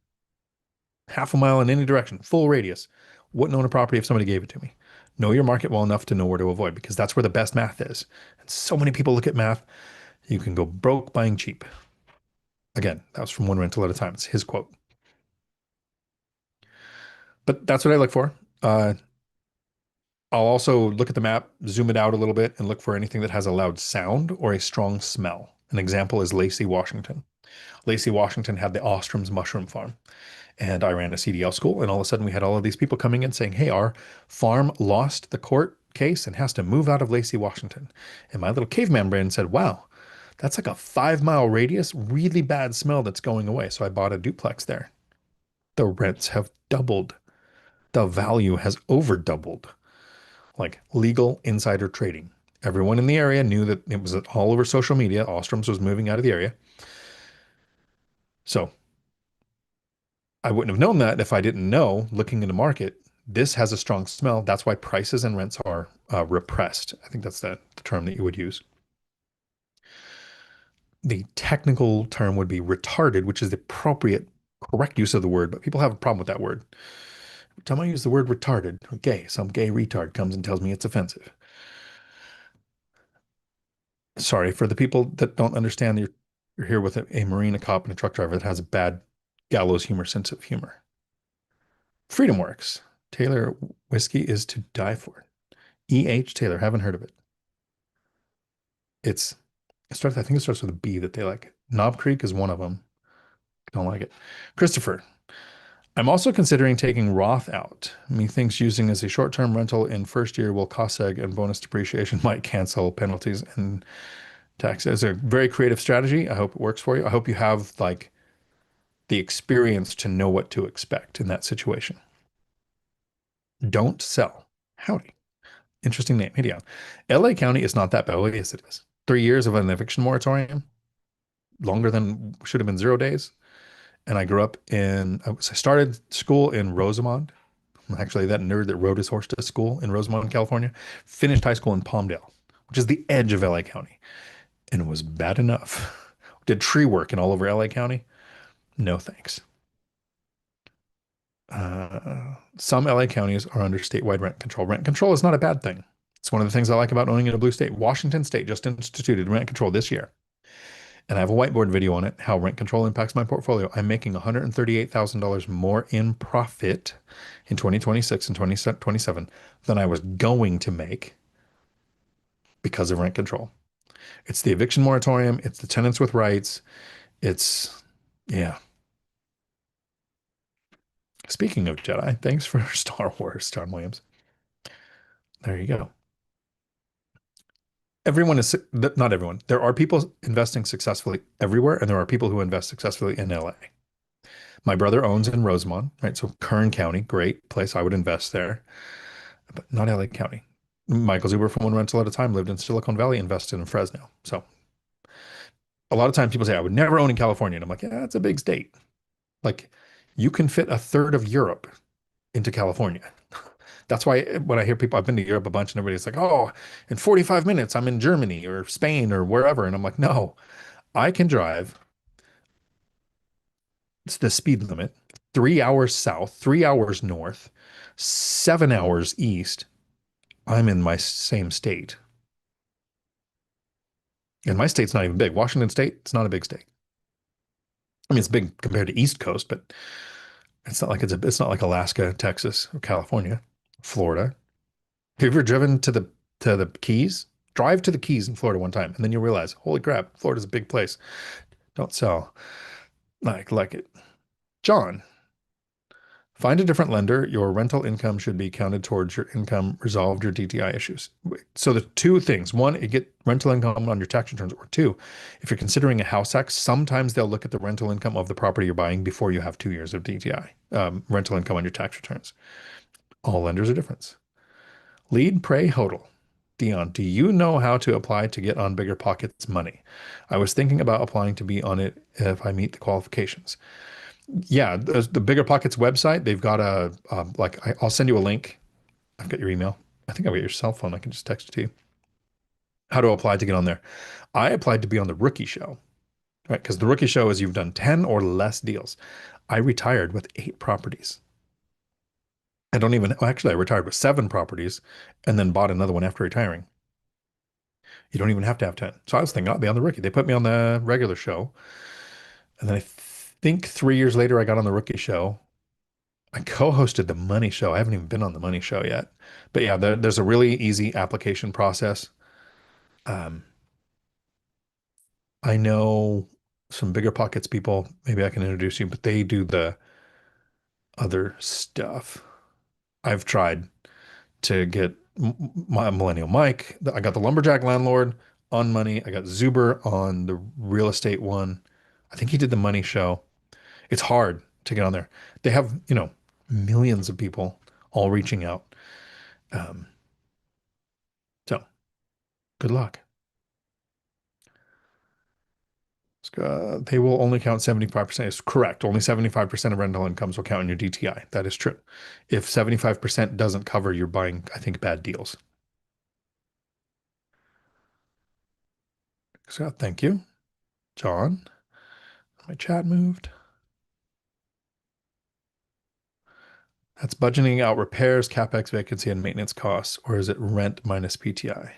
Half a mile in any direction, full radius. Wouldn't own a property if somebody gave it to me. Know your market well enough to know where to avoid because that's where the best math is. And so many people look at math. You can go broke buying cheap. Again, that was from one rental at a time. It's his quote. But that's what I look for. I'll also look at the map, zoom it out a little bit, and look for anything that has a loud sound or a strong smell. An example is Lacey, Washington. Lacey, Washington had the Ostrom's mushroom farm, and I ran a CDL school. And all of a sudden, we had all of these people coming in saying, "Hey, our farm lost the court case and has to move out of Lacey, Washington." And my little caveman brain said, "Wow, that's like a 5 mile radius, really bad smell that's going away." So I bought a duplex there. The rents have doubled. The value has over doubled. Like legal insider trading. Everyone in the area knew that it was all over social media. Ostrom's was moving out of the area. So I wouldn't have known that if I didn't know, looking in the market, this has a strong smell. That's why prices and rents are repressed. I think that's the term that you would use. The technical term would be retarded, which is the appropriate, correct use of the word, but people have a problem with that word. Every time I use the word retarded, or gay, some gay retard comes and tells me it's offensive. Sorry for the people that don't understand. You're here with a Marine, a cop, and a truck driver that has a bad gallows humor sense of humor. Freedom Works. Taylor whiskey is to die for. E.H. Taylor. Haven't heard of it. It's it starts. I think it starts with a B that they like. Knob Creek is one of them. Don't like it. Christopher. I'm also considering taking Roth out. Methinks using as a short-term rental in first year will cost seg and bonus depreciation might cancel penalties and tax. It's a very creative strategy. I hope it works for you. I hope you have like the experience to know what to expect in that situation. Don't sell. Howdy. Interesting name. Hey, Dion. LA County is not that bad. Well, yes, it is. 3 years of an eviction moratorium, longer than should have been 0 days. And I grew up I started school in Rosamond. Actually, that nerd that rode his horse to school in Rosamond, California, finished high school in Palmdale, which is the edge of LA County. And it was bad enough. Did tree work in all over LA County. No thanks. Some LA counties are under statewide rent control. Rent control is not a bad thing. It's one of the things I like about owning in a blue state. Washington State just instituted rent control this year. And I have a whiteboard video on it, how rent control impacts my portfolio. I'm making $138,000 more in profit in 2026 and 2027 than I was going to make because of rent control. It's the eviction moratorium. It's the tenants with rights. It's, yeah. Speaking of Jedi, thanks for Star Wars, John Williams. There you go. Everyone is not everyone. There are people investing successfully everywhere, and there are people who invest successfully in LA. My brother owns in Rosemont, right? So Kern County, great place. I would invest there, but not LA County. Michael Zuber from One Rental at a Time lived in Silicon Valley, invested in Fresno. So a lot of times people say, I would never own in California. And I'm like, yeah, it's a big state. Like you can fit a third of Europe into California. That's why when I hear people, I've been to Europe a bunch and everybody's like, oh, in 45 minutes, I'm in Germany or Spain or wherever. And I'm like, no, I can drive. It's the speed limit, 3 hours south, 3 hours north, 7 hours east. I'm in my same state. And my state's not even big. Washington State, it's not a big state. I mean, it's big compared to East Coast, but it's not like Alaska, Texas, or California, Florida. Have you ever driven to the Keys? Drive to the Keys in Florida one time, and then you'll realize, holy crap, Florida's a big place. Don't sell. Like it. John, find a different lender. Your rental income should be counted towards your income, resolved your DTI issues. So the two things: one, you get rental income on your tax returns, or two, if you're considering a house tax, sometimes they'll look at the rental income of the property you're buying before you have 2 years of DTI, rental income on your tax returns. All lenders are different. Lead, pray, hodl. Dion, do you know how to apply to get on BiggerPockets money? I was thinking about applying to be on it if I meet the qualifications. Yeah, the BiggerPockets website, they've got I'll send you a link. I've got your email. I think I've got your cell phone. I can just text it to you. How to apply to get on there. I applied to be on the rookie show, right? Because the rookie show is you've done 10 or less deals. I retired with 8 properties. Actually, I retired with 7 properties and then bought another one after retiring. You don't even have to have 10. So I was thinking I'll be on the rookie. They put me on the regular show. And then I think 3 years later, I got on the rookie show. I co-hosted the money show. I haven't even been on the money show yet. But yeah, there's a really easy application process. Um, I know some BiggerPockets people. Maybe I can introduce you, but they do the other stuff. I've tried to get my Millennial Mike. I got the Lumberjack Landlord on money. I got Zuber on the real estate one. I think he did the money show. It's hard to get on there. They have, millions of people all reaching out. Um, so good luck. They will only count 75%. It's correct. Only 75% of rental incomes will count in your DTI. That is true. If 75% doesn't cover, you're buying, I think, bad deals. So thank you, John. My chat moved. That's budgeting out repairs, CapEx, vacancy, and maintenance costs, or is it rent minus PTI?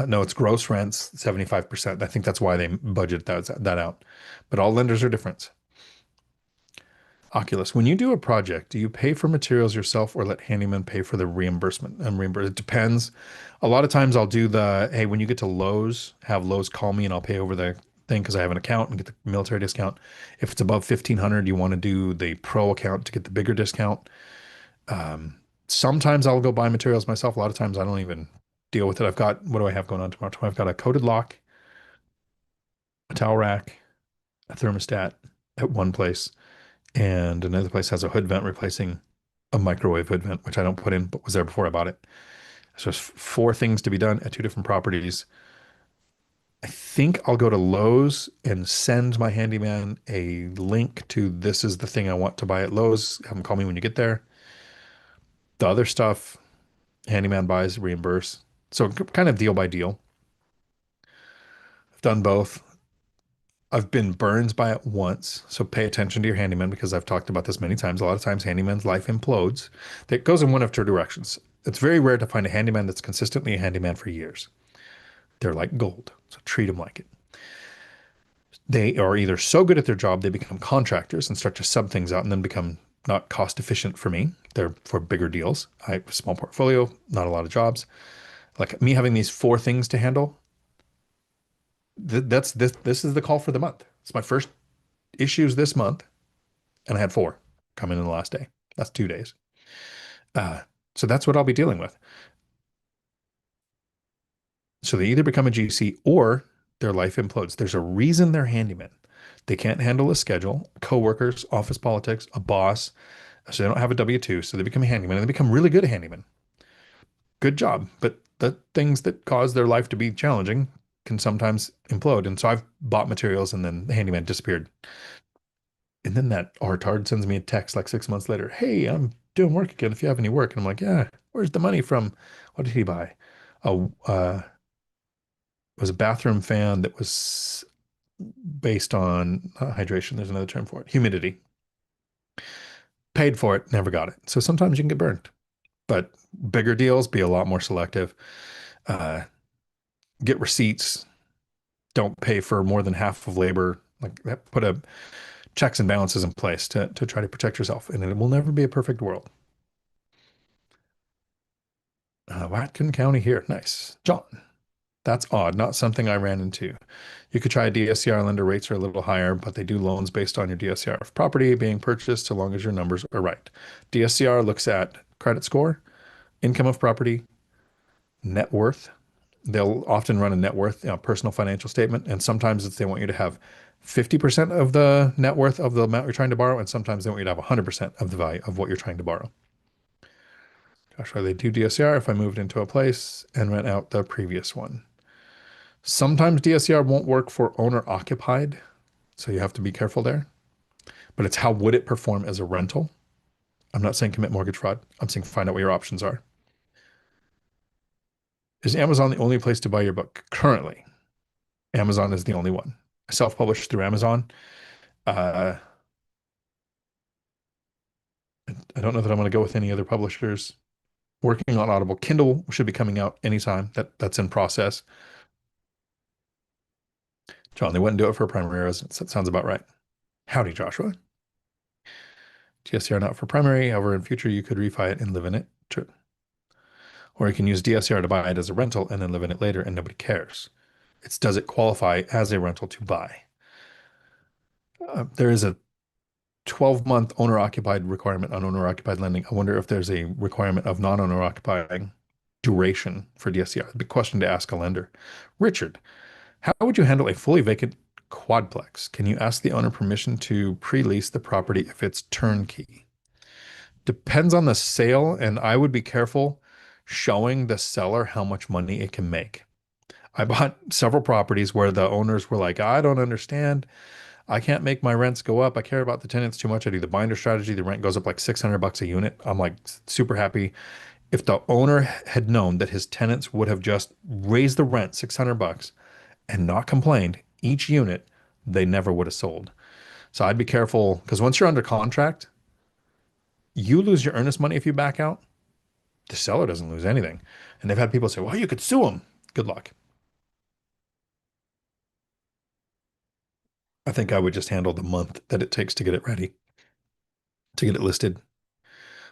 No, it's gross rents, 75%. I think that's why they budget that out. But all lenders are different. Oculus, when you do a project, do you pay for materials yourself or let handyman pay for the reimbursement? It depends. A lot of times I'll do hey, when you get to Lowe's, have Lowe's call me and I'll pay over the thing because I have an account and get the military discount. If it's above 1,500, you want to do the pro account to get the bigger discount. Sometimes I'll go buy materials myself. A lot of times I don't even deal with it. What do I have going on tomorrow? I've got a coated lock, a towel rack, a thermostat at one place, and another place has a hood vent replacing a microwave hood vent, which I don't put in, but was there before I bought it. So there's four things to be done at two different properties. I think I'll go to Lowe's and send my handyman a link to this is the thing I want to buy at Lowe's. Have him call me when you get there. The other stuff, handyman buys, reimburse. So kind of deal by deal. I've done both. I've been burned by it once, so pay attention to your handyman because I've talked about this many times. A lot of times, handyman's life implodes. That goes in one of two directions. It's very rare to find a handyman that's consistently a handyman for years. They're like gold, so treat them like it. They are either so good at their job they become contractors and start to sub things out and then become not cost efficient for me. They're for bigger deals. I have a small portfolio, not a lot of jobs. Like me having these four things to handle, that's this. This is the call for the month. It's my first issues this month, and I had four come in the last day. That's 2 days. Uh, so that's what I'll be dealing with. So they either become a GC or their life implodes. There's a reason they're handymen. They can't handle a schedule, coworkers, office politics, a boss. So they don't have a W-2. So they become a handyman and they become really good at handyman. Good job. But the things that cause their life to be challenging can sometimes implode. And so I've bought materials and then the handyman disappeared. And then that artard sends me a text like 6 months later. Hey, I'm doing work again. If you have any work. And I'm like, yeah, where's the money from? What did he buy? Oh, it was a bathroom fan that was based on hydration. There's another term for it. Humidity. Paid for it, never got it. So sometimes you can get burned, but bigger deals, be a lot more selective. Uh, get receipts. Don't pay for more than half of labor. Like that, put a checks and balances in place to try to protect yourself. And it will never be a perfect world. Whatcom County here. Nice. John. That's odd. Not something I ran into. You could try a DSCR lender. Rates are a little higher, but they do loans based on your DSCR of property being purchased so long as your numbers are right. DSCR looks at credit score, income of property, net worth. They'll often run a net worth, personal financial statement, and sometimes they want you to have 50% of the net worth of the amount you're trying to borrow, and sometimes they want you to have 100% of the value of what you're trying to borrow. Gosh, why they do DSCR if I moved into a place and rent out the previous one. Sometimes DSCR won't work for owner occupied, so you have to be careful there. But it's how would it perform as a rental? I'm not saying commit mortgage fraud. I'm saying find out what your options are. Is Amazon the only place to buy your book? Currently, Amazon is the only one. I self-published through Amazon. Uh, I don't know that I'm going to go with any other publishers. Working on Audible. Kindle should be coming out anytime. That's in process. John, they wouldn't do it for a primary residence. That sounds about right. Howdy, Joshua. TSCR not for primary. However, in future, you could refi it and live in it. True. Or you can use DSCR to buy it as a rental and then live in it later and nobody cares. It's does it qualify as a rental to buy? There is a 12-month owner occupied requirement on owner occupied lending. I wonder if there's a requirement of non-owner occupying duration for DSCR. Big question to ask a lender. Richard, how would you handle a fully vacant quadplex? Can you ask the owner permission to pre-lease the property if it's turnkey? Depends on the sale, and I would be careful showing the seller how much money it can make. I bought several properties where the owners were like, I don't understand. I can't make my rents go up. I care about the tenants too much. I do the binder strategy. The rent goes up like $600 a unit. I'm like super happy. If the owner had known that his tenants would have just raised the rent $600 and not complained each unit, they never would have sold. So I'd be careful because once you're under contract, you lose your earnest money if you back out. The seller doesn't lose anything. And they've had people say, well, you could sue them. Good luck. I think I would just handle the month that it takes to get it ready, to get it listed,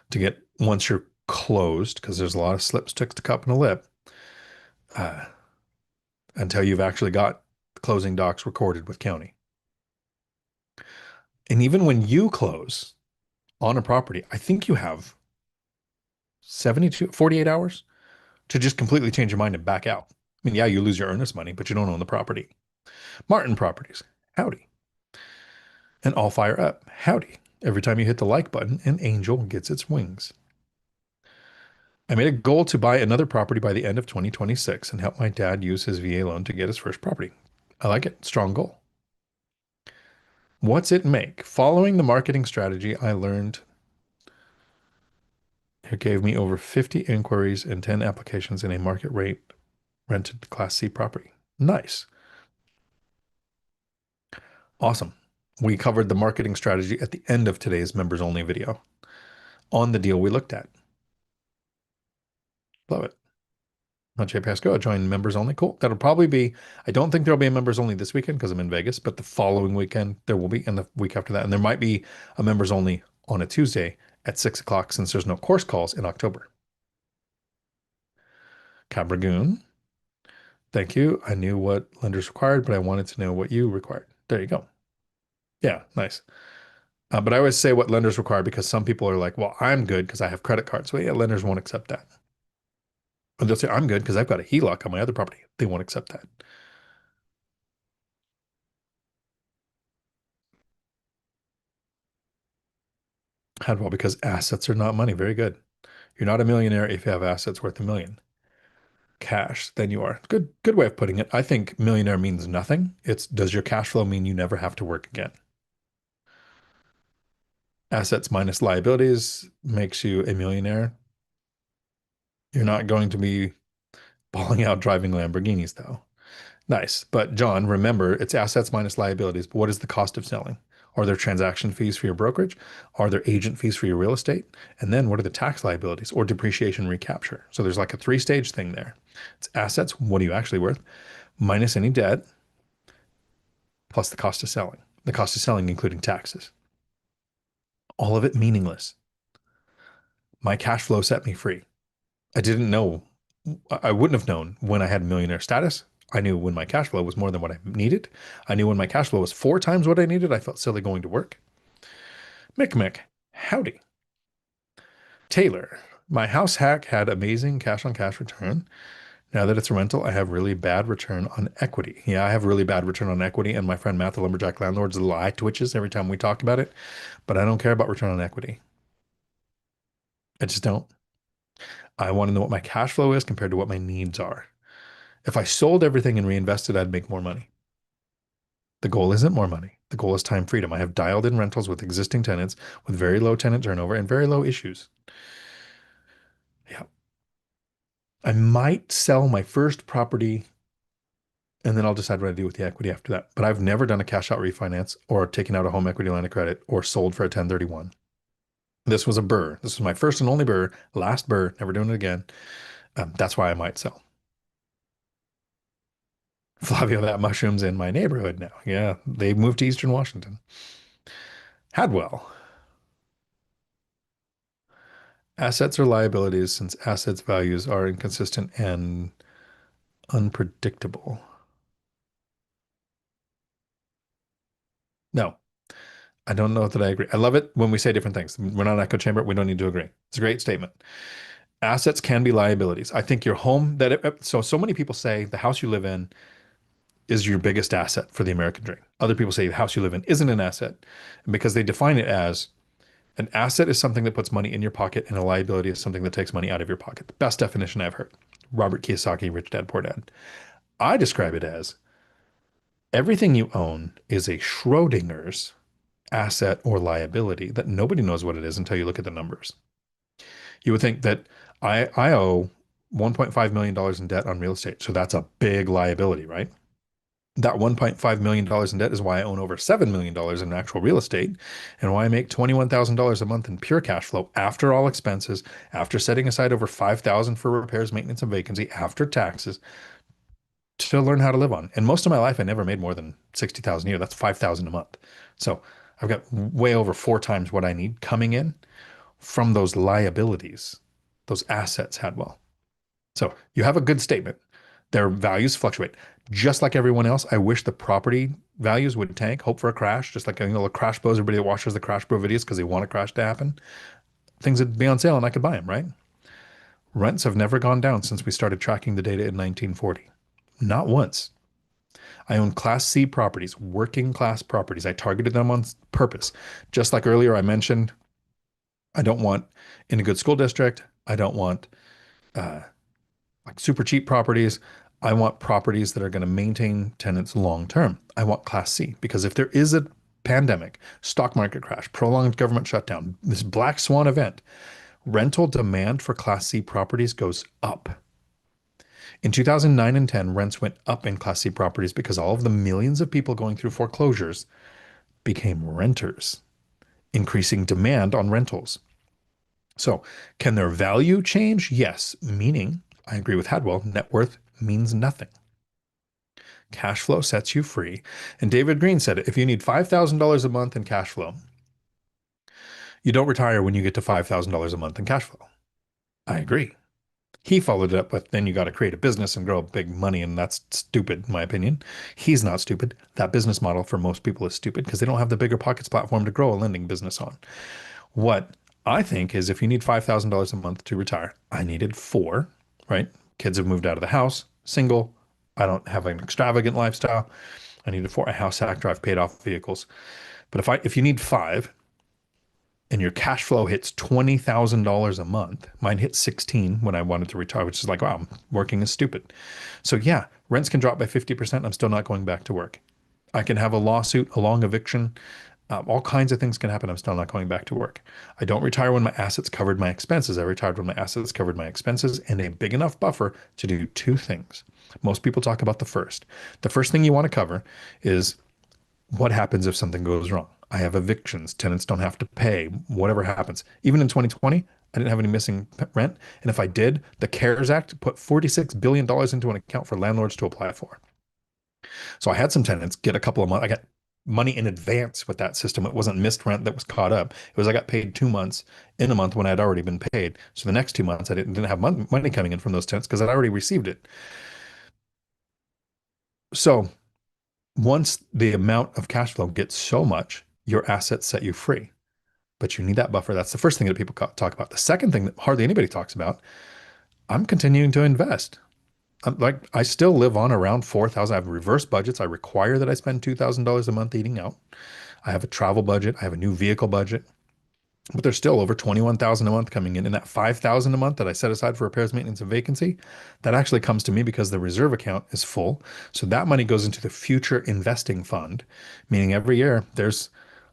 to get once you're closed, because there's a lot of slips, sticks, the cup, and a lip, uh, until you've actually got closing docs recorded with county. And even when you close on a property, I think you have 72, 48 hours to just completely change your mind and back out. I mean, yeah, you lose your earnest money, but you don't own the property. Martin Properties, howdy. And all fire up, howdy. Every time you hit the like button, an angel gets its wings. I made a goal to buy another property by the end of 2026 and help my dad use his VA loan to get his first property. I like it. Strong goal. What's it make? Following the marketing strategy I learned, it gave me over 50 inquiries and 10 applications in a market rate rented Class C property. Nice. Awesome. We covered the marketing strategy at the end of today's members only video on the deal we looked at. Love it. Jay Pasco, join members only. Cool. That'll probably be, I don't think there'll be a members only this weekend because I'm in Vegas, but the following weekend there will be, and the week after that. And there might be a members only on a Tuesday at 6 o'clock since there's no course calls in October. Cabragoon, thank you. I knew what lenders required, but I wanted to know what you required. There you go. Yeah, nice. But I always say what lenders require because some people are like, well, I'm good because I have credit cards. Well, yeah, lenders won't accept that. Or they'll say, I'm good because I've got a HELOC on my other property. They won't accept that. Hadwell, because assets are not money. Very good. You're not a millionaire if you have assets worth 1 million. Cash, then you are. Good way of putting it. I think millionaire means nothing. It's does your cash flow mean you never have to work again? Assets minus liabilities makes you a millionaire. You're not going to be balling out driving Lamborghinis, though. Nice. But John, remember, it's assets minus liabilities. But what is the cost of selling? Are there transaction fees for your brokerage? Are there agent fees for your real estate? And then what are the tax liabilities or depreciation recapture? So there's like a three-stage thing there. It's assets, what are you actually worth? Minus any debt, plus the cost of selling. The cost of selling, including taxes. All of it meaningless. My cash flow set me free. I didn't know, I wouldn't have known when I had millionaire status. I knew when my cash flow was more than what I needed. I knew when my cash flow was 4 times what I needed. I felt silly going to work. Mick, howdy. Taylor, my house hack had amazing cash on cash return. Now that it's a rental, I have really bad return on equity. Yeah, I have really bad return on equity. And my friend Matt, the lumberjack landlord's eye twitches every time we talk about it. But I don't care about return on equity. I just don't. I want to know what my cash flow is compared to what my needs are. If I sold everything and reinvested, I'd make more money. The goal isn't more money. The goal is time freedom. I have dialed in rentals with existing tenants with very low tenant turnover and very low issues. Yeah. I might sell my first property and then I'll decide what I do with the equity after that. But I've never done a cash out refinance or taken out a home equity line of credit or sold for a 1031. This was a burr. This was my first and only burr, last burr, never doing it again. That's why I might sell. Flavio, that mushroom's in my neighborhood now. Yeah, they moved to Eastern Washington. Hadwell, Assets or liabilities, since assets values are inconsistent and unpredictable. No, I don't know that I agree. I love it when we say different things. We're not an echo chamber. We don't need to agree. It's a great statement. Assets can be liabilities. I think your home so many people say the house you live in is your biggest asset for the American dream. Other people say the house you live in isn't an asset, and because they define it as an asset is something that puts money in your pocket, and a liability is something that takes money out of your pocket. The best definition I've heard. Robert Kiyosaki, Rich Dad Poor Dad. I describe it as everything you own is a Schrodinger's asset or liability that nobody knows what it is until you look at the numbers. You would think that I owe $1.5 million in debt on real estate. So that's a big liability, right? That $1.5 million in debt is why I own over $7 million in actual real estate and why I make $21,000 a month in pure cash flow after all expenses, after setting aside over $5,000 for repairs, maintenance, and vacancy, after taxes to learn how to live on. And most of my life, I never made more than 60,000 a year. That's 5,000 a month. So I've got way over four times what I need coming in from those liabilities, those assets, Hadwell. So you have a good statement. Their values fluctuate. Just like everyone else, I wish the property values would tank, hope for a crash, just like the crash bros, everybody that watches the crash bro videos because they want a crash to happen. Things would be on sale and I could buy them, right? Rents have never gone down since we started tracking the data in 1940. Not once. I own Class C properties, working class properties. I targeted them on purpose. Just like earlier I mentioned, I don't want in a good school district. I don't want uh, like super cheap properties. I want properties that are going to maintain tenants long term. I want Class C because if there is a pandemic, stock market crash, prolonged government shutdown, this black swan event, rental demand for Class C properties goes up. In 2009 and 10, rents went up in Class C properties because all of the millions of people going through foreclosures became renters, increasing demand on rentals. So, can their value change? Yes, meaning, I agree with Hadwell, net worth means nothing. Cash flow sets you free. And David Green said it, if you need $5,000 a month in cash flow, you don't retire when you get to $5,000 a month in cash flow. I agree. He followed it up with then you got to create a business and grow big money, and that's stupid, in my opinion. He's not stupid. That business model for most people is stupid because they don't have the BiggerPockets platform to grow a lending business on. What I think is if you need $5,000 a month to retire, I needed four, right? Kids have moved out of the house, single. I don't have an extravagant lifestyle. I needed four, a house hack, drive paid off vehicles. But if you need five and your cash flow hits $20,000 a month, mine hit 16 when I wanted to retire, which is like, wow, working is stupid. So yeah, rents can drop by 50%. I'm still not going back to work. I can have a lawsuit, a long eviction. All kinds of things can happen. I'm still not going back to work. I don't retire when my assets covered my expenses. I retired when my assets covered my expenses and a big enough buffer to do two things. Most people talk about the first. The first thing you want to cover is what happens if something goes wrong. I have evictions. Tenants don't have to pay. Whatever happens. Even in 2020, I didn't have any missing rent. And if I did, the CARES Act put $46 billion into an account for landlords to apply for. So I had some tenants get a couple of months. I got money in advance with that system. It wasn't missed rent that was caught up. It was I got paid 2 months in a month when I had already been paid. So the next 2 months I didn't have money coming in from those tenants because I'd already received it. So once the amount of cash flow gets so much, your assets set you free. But you need that buffer. That's the first thing that people talk about. The second thing that hardly anybody talks about, I'm continuing to invest. I still live on around 4,000. I have reverse budgets. I require that I spend $2,000 a month eating out. I have a travel budget. I have a new vehicle budget, but there's still over 21,000 a month coming in. And that 5,000 a month that I set aside for repairs, maintenance, and vacancy, that actually comes to me because the reserve account is full. So that money goes into the future investing fund, meaning every year there's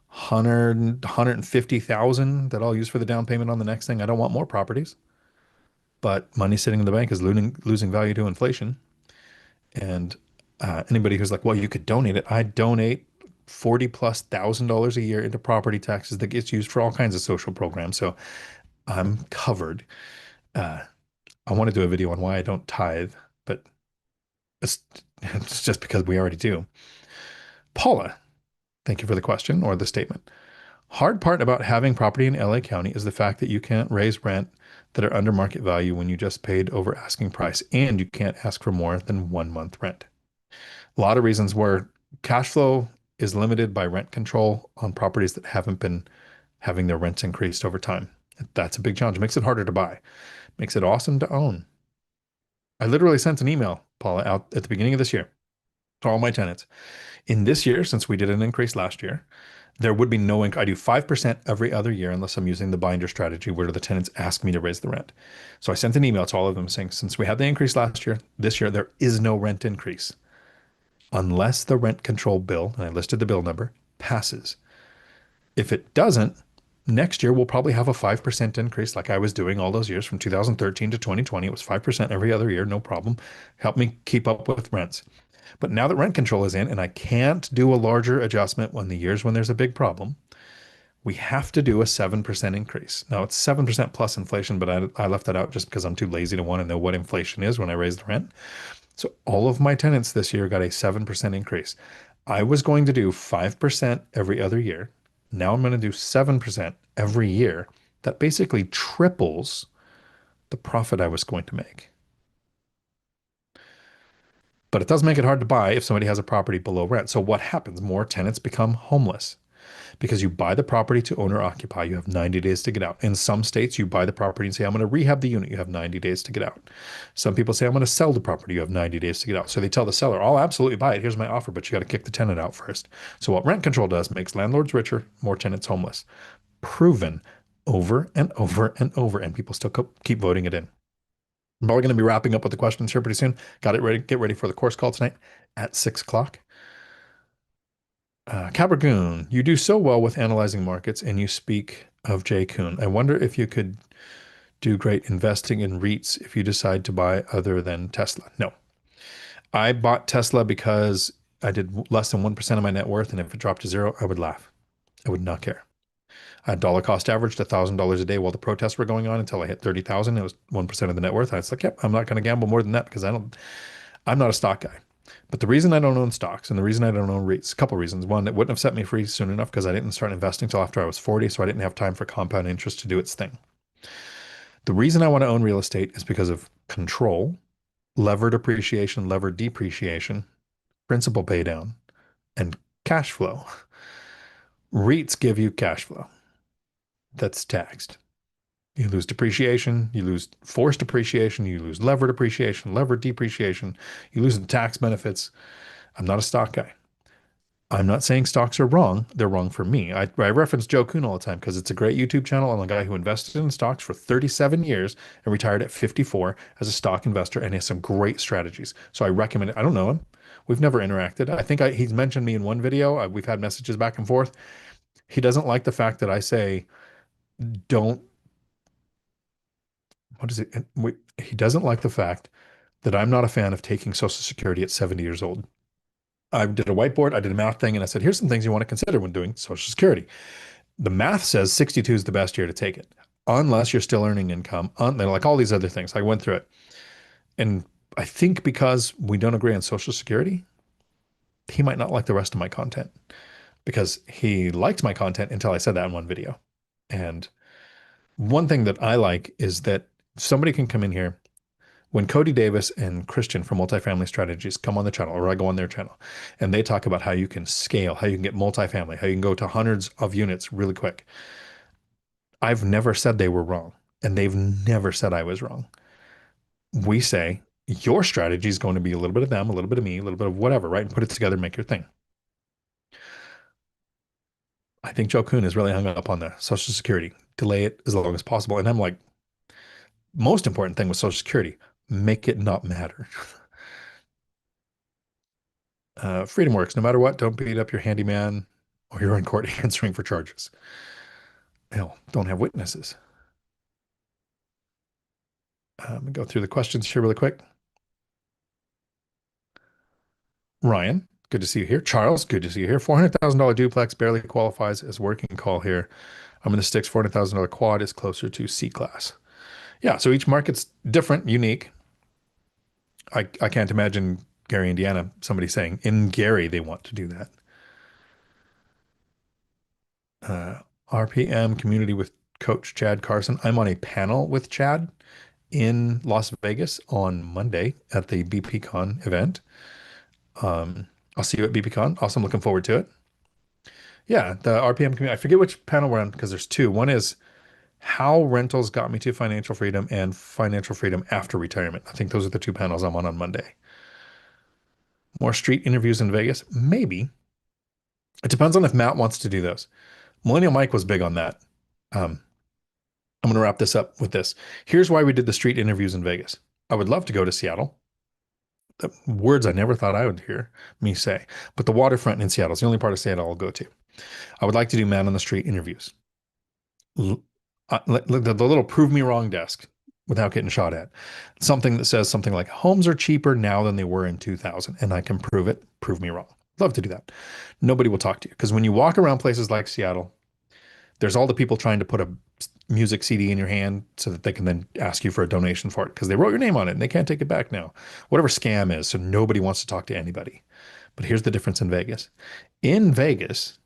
150,000 that I'll use for the down payment on the next thing. I don't want more properties, but money sitting in the bank is losing value to inflation. And anybody who's like, well, you could donate it. I donate 40 plus $1,000 a year into property taxes that gets used for all kinds of social programs. So I'm covered. Uh, I want to do a video on why I don't tithe, but it's, it's just because we already do. Paula, thank you for the question or the statement. Hard part about having property in LA County is the fact that you can't raise rent that are under market value when you just paid over asking price, and you can't ask for more than 1 month rent. A lot of reasons where cash flow is limited by rent control on properties that haven't been having their rents increased over time. That's a big challenge. It makes it harder to buy, makes it awesome to own. I literally sent an email, Paula, out at the beginning of this year to all my tenants. In this year, since we did an increase last year, there would be no I do 5% every other year unless I'm using the binder strategy where the tenants ask me to raise the rent. So I sent an email to all of them saying, since we had the increase last year, this year there is no rent increase unless the rent control bill, and I listed the bill number, passes. If it doesn't, next year we'll probably have a 5% increase like I was doing all those years from 2013 to 2020. It was 5% every other year, no problem. Help me keep up with rents. But now that rent control is in and I can't do a larger adjustment when the years when there's a big problem, we have to do a 7% increase. Now it's 7% plus inflation, but I left that out just because I'm too lazy to want to know what inflation is when I raise the rent. So all of my tenants this year got a 7% increase. I was going to do 5% every other year. Now I'm going to do 7% every year. That basically triples the profit I was going to make. But it does make it hard to buy if somebody has a property below rent. So what happens? More tenants become homeless because you buy the property to own or occupy. You have 90 days to get out. In some states, you buy the property and say, I'm going to rehab the unit. You have 90 days to get out. Some people say, I'm going to sell the property. You have 90 days to get out. So they tell the seller, I'll absolutely buy it. Here's my offer, but you got to kick the tenant out first. So what rent control does makes landlords richer, more tenants homeless. Proven over and over and over. And people still keep voting it in. I'm probably going to be wrapping up with the questions here pretty soon. Got it ready. Get ready for the course call tonight at 6 o'clock. Capricorn, you do so well with analyzing markets and you speak of Jay Kuhn. I wonder if you could do great investing in REITs if you decide to buy other than Tesla. No, I bought Tesla because I did less than 1% of my net worth. And if it dropped to zero, I would laugh. I would not care. I dollar cost averaged $1,000 a day while the protests were going on until I hit 30,000. It was 1% of the net worth. I was like, yep, I'm not going to gamble more than that because I'm not a stock guy. But the reason I don't own stocks and the reason I don't own REITs, a couple of reasons. One, it wouldn't have set me free soon enough because I didn't start investing until after I was 40, so I didn't have time for compound interest to do its thing. The reason I want to own real estate is because of control, levered appreciation, levered depreciation, principal pay down, and cash flow. REITs give you cash flow that's taxed. You lose depreciation, you lose forced depreciation, you lose levered appreciation, levered depreciation, you lose the tax benefits. I'm not a stock guy. I'm not saying stocks are wrong. They're wrong for me. I reference Joe Kuhn all the time because it's a great YouTube channel. I'm a guy who invested in stocks for 37 years and retired at 54 as a stock investor and has some great strategies. So I recommend it. I don't know him. We've never interacted. I think he's mentioned me in one video. We've had messages back and forth. He doesn't like the fact that I say, don't, what is it? He doesn't like the fact that I'm not a fan of taking Social Security at 70 years old. I did a whiteboard, I did a math thing, and I said, here's some things you want to consider when doing Social Security. The math says 62 is the best year to take it, unless you're still earning income, like all these other things. I went through it. And I think because we don't agree on Social Security, he might not like the rest of my content because he liked my content until I said that in one video. And one thing that I like is that somebody can come in here when Cody Davis and Christian from Multifamily Strategies come on the channel, or I go on their channel, and they talk about how you can scale, how you can get multifamily, how you can go to hundreds of units really quick. I've never said they were wrong, and they've never said I was wrong. We say your strategy is going to be a little bit of them, a little bit of me, a little bit of whatever, right? And put it together, make your thing. I think Joe Kuhn is really hung up on the Social Security. Delay it as long as possible. And I'm like, most important thing with Social Security, make it not matter. Freedom works. No matter what, don't beat up your handyman or you're in court answering for charges. Hell, don't have witnesses. Let me go through the questions here really quick. Ryan, good to see you here. Charles, good to see you here. $400,000 duplex barely qualifies as working call here. I'm in the sticks. $400,000 quad is closer to C class. Yeah, so each market's different, unique. I can't imagine Gary, Indiana, somebody saying in Gary they want to do that. RPM community with Coach Chad Carson. I'm on a panel with Chad in Las Vegas on Monday at the BPCon event. Um, I'll see you at BPCon. Awesome. Looking forward to it. Yeah, the RPM community. I forget which panel we're on because there's two. One is how rentals got me to financial freedom and financial freedom after retirement. I think those are the two panels I'm on Monday. More street interviews in Vegas? Maybe. It depends on if Matt wants to do those. Millennial Mike was big on that. Um, I'm going to wrap this up with this. Here's why we did the street interviews in Vegas. I would love to go to Seattle. The words I never thought I would hear me say, but the waterfront in Seattle is the only part of Seattle I'll go to. I would like to do man on the street interviews. The little prove me wrong desk without getting shot at. Something that says something like homes are cheaper now than they were in 2000, and I can prove it. Prove me wrong. Love to do that. Nobody will talk to you because when you walk around places like Seattle, there's all the people trying to put a music CD in your hand so that they can then ask you for a donation for it because they wrote your name on it and they can't take it back now. Whatever scam is, so nobody wants to talk to anybody. But here's the difference in Vegas. In Vegas,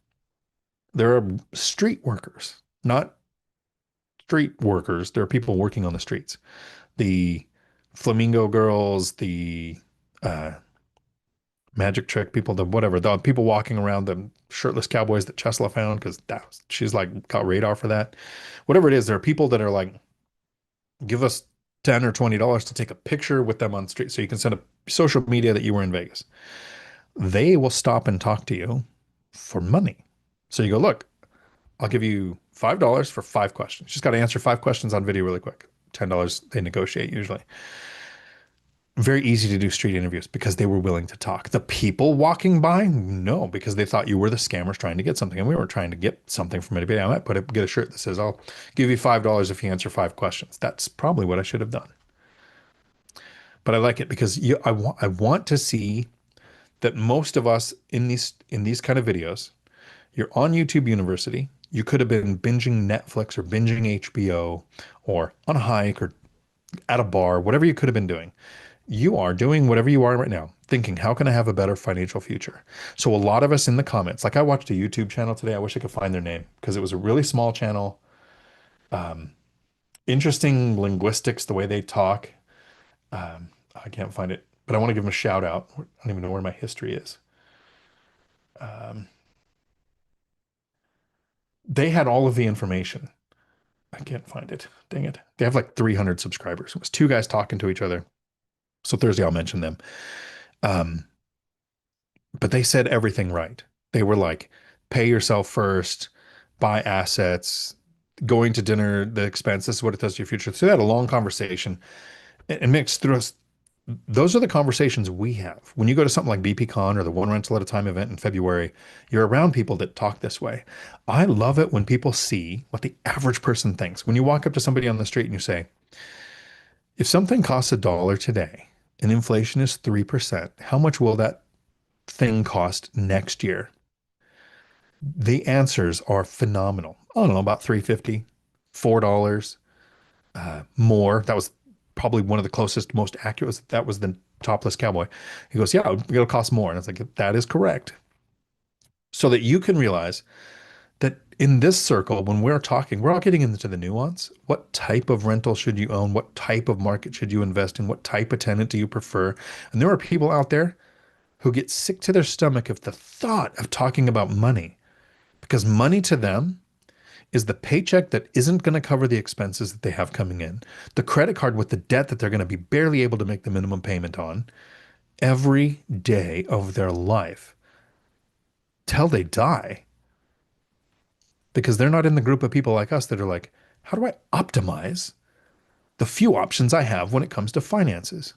there are street workers, not street workers. There are people working on the streets. The flamingo girls, the uh, magic trick people, the whatever, the people walking around, the shirtless cowboys that Chesla found because she's like got radar for that. Whatever it is, there are people that are like, give us $10 or $20 to take a picture with them on the street so you can send a social media that you were in Vegas. They will stop and talk to you for money. So you go, look, I'll give you $5 for 5 questions. You just got to answer 5 questions on video really quick. $10 they negotiate usually. Very easy to do street interviews because they were willing to talk. The people walking by, no, because they thought you were the scammers trying to get something. And we weren't trying to get something from anybody. I might get a shirt that says, I'll give you $5 if you answer 5 questions. That's probably what I should have done. But I like it because I want to see that most of us in these kind of videos, you're on YouTube University. You could have been binging Netflix or binging HBO or on a hike or at a bar, whatever you could have been doing. You are doing whatever you are right now, thinking, how can I have a better financial future? So a lot of us in the comments, like I watched a YouTube channel today. I wish I could find their name because it was a really small channel. Interesting linguistics, the way they talk. I can't find it, but I want to give them a shout out. I don't even know where my history is. They had all of the information. I can't find it. Dang it. They have like 300 subscribers. It was two guys talking to each other. So Thursday I'll mention them. Um, but they said everything right. They were like, pay yourself first, buy assets, going to dinner, the expense, this is what it does to your future. So they had a long conversation and mixed through us. Those are the conversations we have. When you go to something like BPCon or the One Rental at a Time event in February, you're around people that talk this way. I love it when people see what the average person thinks. When you walk up to somebody on the street and you say, if something costs $1 today and inflation is 3%, how much will that thing cost next year? The answers are phenomenal. I don't know, about 350, $4, more. That was probably one of the closest, most accurate. That was the topless cowboy. He goes, yeah, it'll cost more. And I was like, that is correct. So that you can realize that in this circle, when we're talking, we're all getting into the nuance. What type of rental should you own? What type of market should you invest in? What type of tenant do you prefer? And there are people out there who get sick to their stomach of the thought of talking about money because money to them is the paycheck that isn't going to cover the expenses that they have coming in, the credit card with the debt that they're going to be barely able to make the minimum payment on every day of their life till they die because they're not in the group of people like us that are like, how do I optimize the few options I have when it comes to finances?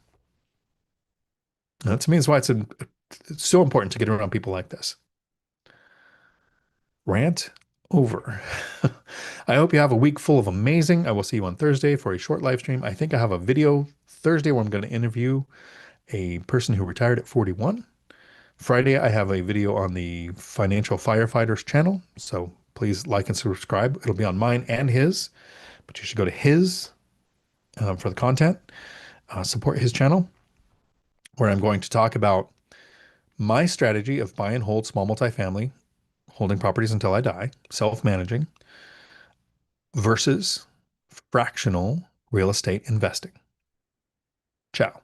And that to me is why it's so important to get around people like this. Rant over. I hope you have a week full of amazing. I will see you on Thursday for a short live stream. I think I have a video Thursday where I'm going to interview a person who retired at 41. Friday, I have a video on the Financial Firefighters channel. So please like and subscribe. It'll be on mine and his, but you should go to his for the content. Support his channel, where I'm going to talk about my strategy of buy and hold small multifamily, holding properties until I die, self-managing. versus fractional real estate investing. Ciao.